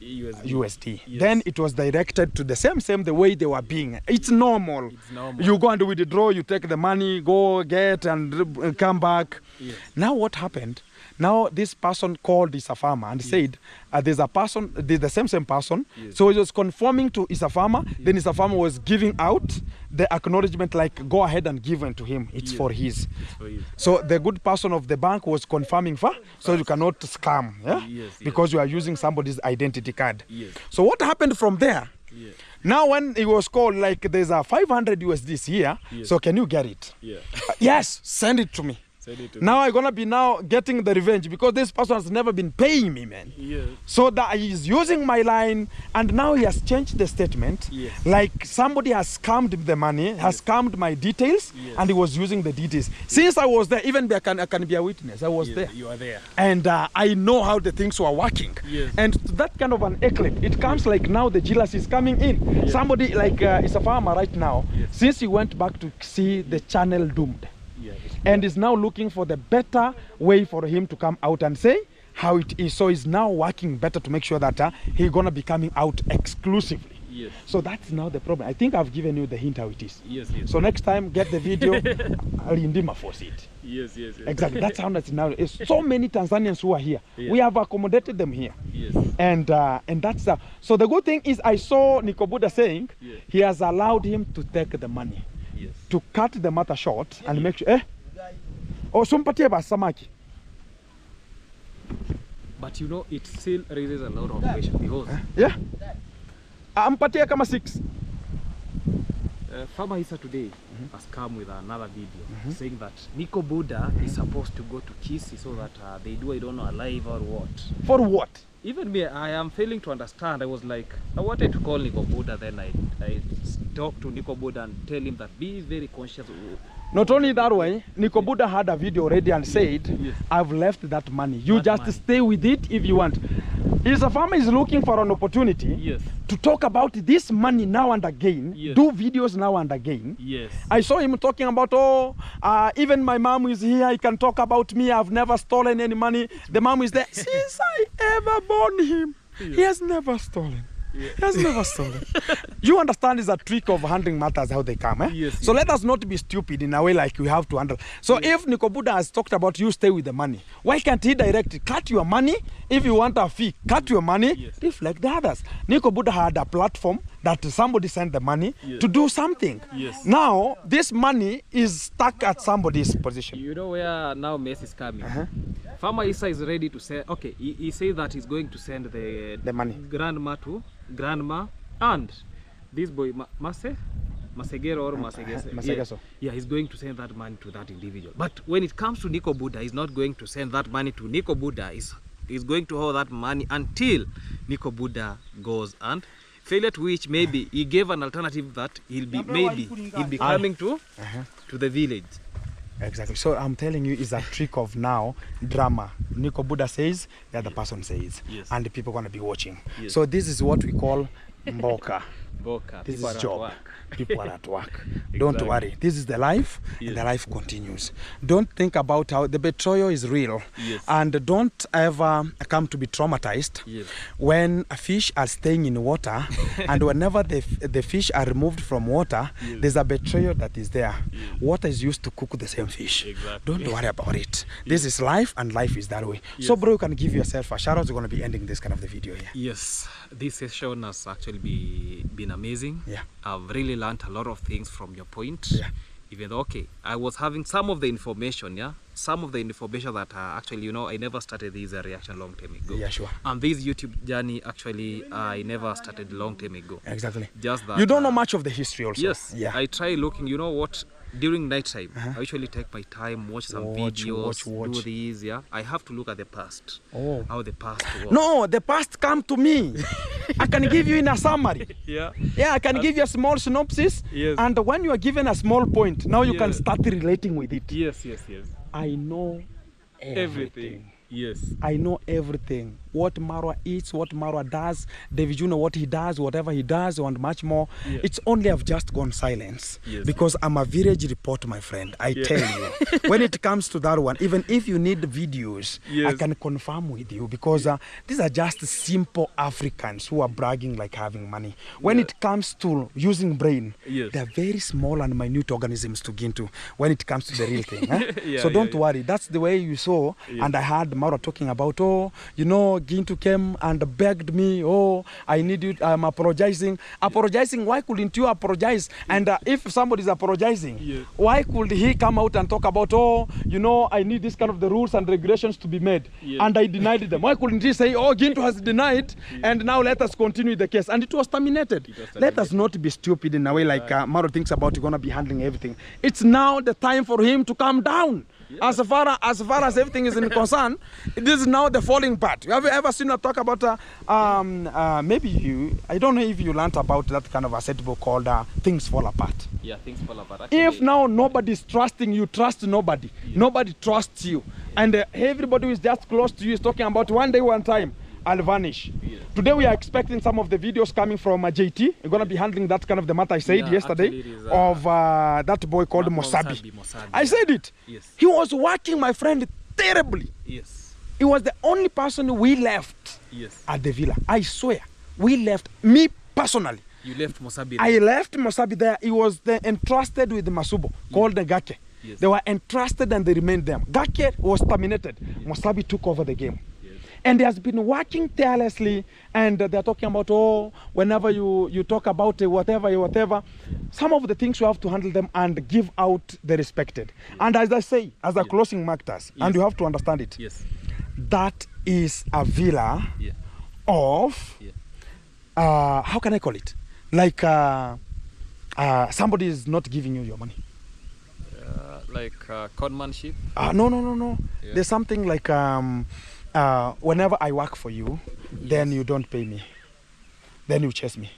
USD. USD. Yes. Then it was directed to the same the way they were being. It's normal. It's normal. You go and withdraw, you take the money, go get and come back. Yes. Now what happened? Now this person called Issa farmer and said, there's a person, there's the same person. Yes. So he was conforming to Issa farmer. Then Issa farmer was giving out the acknowledgement, like go ahead and give it to him. It's Yes. for his. It's for you. So the good person of the bank was confirming for, so you cannot scam, yeah? Yes, Because you are using somebody's identity card. Yes. So what happened from there? Yeah. Now when it was called, like there's a 500 USDs here, Yes. so can you get it? Yeah. Yes, send it to me. Send it to Now I'm gonna be now getting the revenge because this person has never been paying me, man. me. Yes. So that he's using my line, and now he has changed the statement. Yes. Like somebody has scammed the money, has scammed my details, Yes. and he was using the details. Since I was there, even I can be a witness. I was Yes, there, you are there. and I know how the things were working. Yes. And that kind of an eclat, it comes like now the jealousy is coming in. Yes. Somebody like is a farmer right now. Yes. Since he went back to see the channel doomed, Yeah. and is now looking for the better way for him to come out and say how it is. So he's now working better to make sure that he's gonna be coming out exclusively. Yes. So that's now the problem. I think I've given you the hint how it is. Yes. Yes. So next time, get the video. Alindima force it. Yes. Yes. Yes. Exactly. That's how it's now. It's so many Tanzanians who are here. Yeah. We have accommodated them here. Yes. And that's so the good thing is I saw Niko Buda saying Yeah. he has allowed him to take the money, Yes. to cut the matter short and make sure oh sumpatie ba samaki. But you know, it still raises a lot of questions because Yeah. Ampatie kama 6. Farmer Issa today has come with another video saying that Niko Buda is supposed to go to Kisii so that they do, I don't know, a live or what. For what? Even me, I am failing to understand. I was like, I wanted to call Niko Buda, then I talked to Niko Buda and tell him that be very conscious. Not only that way, Niko Buda had a video already and said, Yes. I've left that money. You That just money. stay with it if you want. If a farmer is looking for an opportunity Yes. to talk about this money now and again, Yes. do videos now and again. Yes. I saw him talking about, even my mom is here, he can talk about me, I've never stolen any money. The mom is there. Since I ever born him, he has never stolen. Yeah. He has never stolen. You understand it's a trick of handling matters how they come. Eh? Yes, So yes. let us not be stupid in a way like we have to handle. So if Niko Buda has talked about you stay with the money, why can't he direct it? Cut your money. If you want a fee, cut your money. Yes. If like the others. Niko Buda had a platform that somebody sent the money Yes. to do something. Yes. Now, this money is stuck at somebody's position. You know where now mess is coming? Farmer Issa is ready to send. Okay, he says that he's going to send the money. grandma to grandma and this boy Masegero or Masegeso. Yeah, he's going to send that money to that individual. But when it comes to Niko Buda, he's not going to send that money to Niko Buda. He's going to hold that money until Niko Buda goes and failure to which maybe he gave an alternative that he'll be coming to the village. Exactly. So I'm telling you, it's a trick of now drama. Niko Buda says, the other person says, Yes. and the people gonna be watching. Yes. So this is what we call mboka. Boka. This People is are at job. work. People are at work. Don't worry. This is the life, Yes. and the life continues. Don't think about how the betrayal is real. Yes. And don't ever come to be traumatized Yes. when a fish are staying in water and whenever the fish are removed from water, Yes. there's a betrayal that is there. Yes. Water is used to cook the same fish. Exactly. Don't worry about it. This is life, and life is that way. Yes. So bro, you can give yourself a shout out. We're going to be ending this kind of the video here. Yes, this session has actually been amazing. Yeah. I've really learned a lot of things from your point. Yeah. Even though, okay, I was having some of the information, some of the information that actually, I never started this reaction long time ago. Yeah, sure. And this YouTube journey, actually, I never started long time ago. Exactly. Just that. You don't know much of the history also. Yes. Yeah. I try looking, you know what, during night time, I usually take my time, watch some videos, do these, I have to look at the past. Oh. How the past was. No, the past come to me. I can give you in a summary. Yeah. Yeah, I can give you a small synopsis. Yes. And when you are given a small point, now you can Yes. start relating with it. Yes. I know Everything. Yes. I know everything. What Marwa eats, what Marwa does, David, you know what he does, whatever he does, and much more. Yeah. It's only I've just gone silence. Yes. Because I'm a village reporter, my friend. I tell you. When it comes to that one, even if you need videos, Yes. I can confirm with you. Because these are just simple Africans who are bragging like having money. When it comes to using brain, Yes. they're very small and minute organisms to get into when it comes to the real thing. Yeah, So don't yeah. worry. That's the way you saw. Yeah. And I heard Maura talking about, Gintu came and begged me, I need you, I'm apologizing. Apologizing, why couldn't you apologize? And if somebody's apologizing, Yes. why could he come out and talk about, I need this kind of the rules and regulations to be made? Yes. And I denied them. Why couldn't he say, Gintu has denied, and now let us continue the case? And it was terminated. Let us not be stupid in a way like Mauro thinks about you're going to be handling everything. It's now the time for him to calm down. Yeah. As far as everything is in concern, this is now the falling part. Have you ever seen a talk about maybe I don't know if you learned about that kind of a set book called Things Fall Apart. Yeah, things fall apart. If Actually, now nobody's trusting you, trust nobody. Nobody trusts you. And everybody who is just close to you is talking about one day, one time, I'll vanish. Yes. Today we are expecting some of the videos coming from JT. We're going to be handling that kind of the matter I said yesterday actually it is, of that boy called Mosabi. Mosabi, I said it. Yes. He was working, my friend, terribly. Yes. He was the only person we left Yes. at the villa. I swear, we left, me personally. You left Mosabi. I left Mosabi there. He was then entrusted with Masubo, called the Gake. Yes. They were entrusted and they remained there. Gake was terminated. Mosabi took over the game. Yes. And he has been working tirelessly, and they're talking about, whenever you talk about whatever, some of the things you have to handle them and give out the respected. Yes. And as I say, as a closing markers, and you have to understand it, Yes. that is a villa of, how can I call it? Like somebody is not giving you your money. Like conmanship. No. Yeah. There's something like whenever I work for you, then you don't pay me. Then you chase me.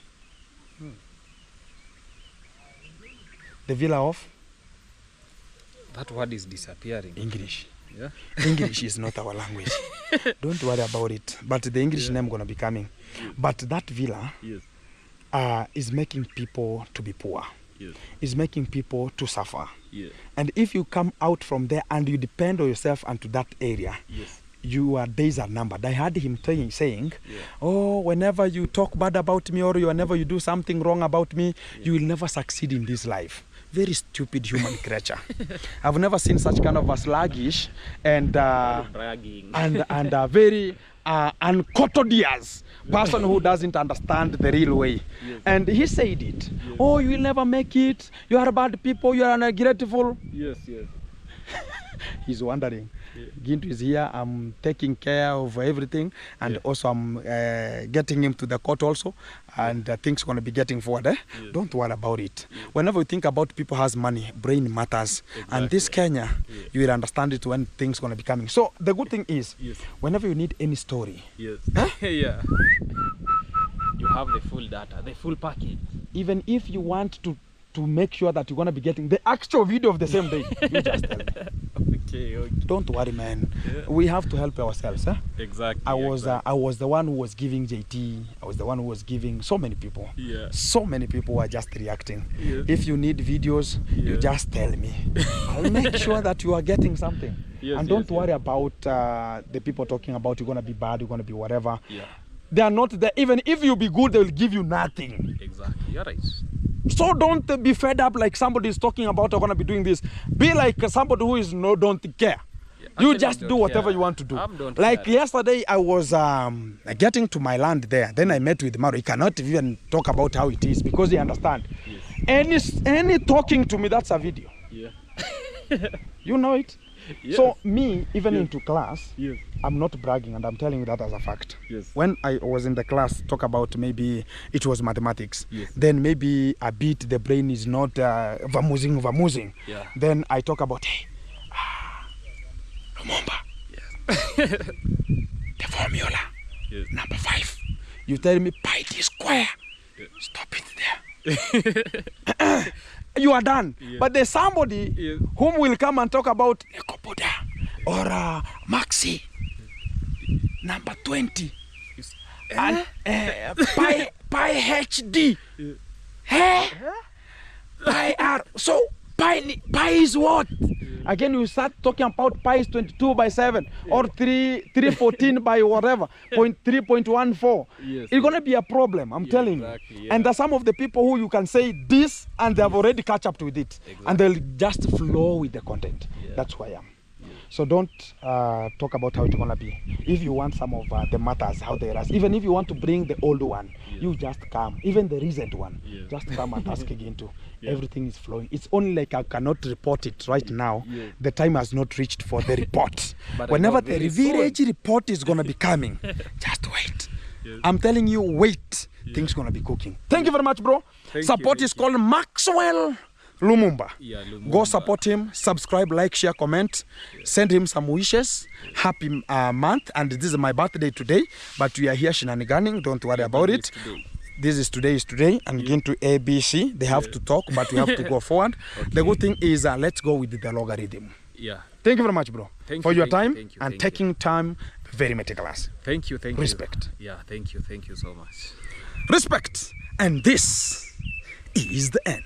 The villa of? That word is disappearing. English. Yeah. English is not our language. Don't worry about it. But the English name gonna be coming. But that villa is making people to be poor. Yes. Is making people to suffer. Yes. And if you come out from there and you depend on yourself and to that area, your days are numbered. I heard him saying, whenever you talk bad about me or whenever you do something wrong about me, you will never succeed in this life. Very stupid human creature. I've never seen such kind of a sluggish and very uncotodious person who doesn't understand the real way. Yes. And he said it. Yes. Oh, you will never make it. You are bad people. You are ungrateful. Yes, yes. He's wondering. Gintu is here. I'm taking care of everything, and also I'm getting him to the court also, and things gonna be getting forward. Yes. Don't worry about it. Whenever you think about people has money, brain matters, and this Kenya, you will understand it when things gonna be coming. So the good thing is, whenever you need any story, yeah, you have the full data, the full package. Even if you want to make sure that you're gonna be getting the actual video of the same day, you just tell me. Okay. Don't worry, man. We have to help ourselves. Exactly. I was the one who was giving JT. I was the one who was giving so many people. So many people were just reacting. If you need videos, you just tell me. I'll make sure that you are getting something. And don't worry about the people talking about you're gonna be bad, you're gonna be whatever. They are not there. Even if you be good, they will give you nothing. Exactly. You're right. So don't be fed up like somebody is talking about I'm gonna be doing this. Be like somebody who is don't care. You just do whatever you want to do. Like yesterday, I was getting to my land there. Then I met with Maro. He cannot even talk about how it is because he understand. Any talking to me, that's a video. You know it. So me, even into class, I'm not bragging, and I'm telling you that as a fact. When I was in the class, talk about maybe it was mathematics. Then maybe a bit the brain is not vamusing. Then I talk about Lumumba. The formula. Number 5. You tell me pi t square. Stop it there. You are done. But there's somebody whom will come and talk about Niko Buda or Maxi number 20 and pi HD. Pi R. So pi is what? Again, you start talking about pi is 22/7 or 314 by whatever, 0.3.14. It's going to be a problem, I'm telling you. And there's some of the people who you can say this and they have already catch up with it. And they'll just flow with the content. That's who I am. So don't talk about how it's going to be. If you want some of the matters, how they rise, even if you want to bring the old one, you just come. Even the recent one, just come and ask again too. Everything is flowing. It's only like I cannot report it right now. The time has not reached for the report. But whenever the village report is going to be coming, just wait. I'm telling you, wait. Things going to be cooking. Thank you very much, bro. Support is called Maxwell Lumumba. Go support him, subscribe, like, share, comment, send him some wishes. Happy month, and this is my birthday today, but we are here shenaniganing. Don't worry about it. This is today, and get to ABC. They have to talk, but we have to go forward. The good thing is let's go with the logarithm. Thank you very much, bro, for your time and taking time. Very meticulous. Thank you. Respect. Thank you so much. Respect. And this is the end.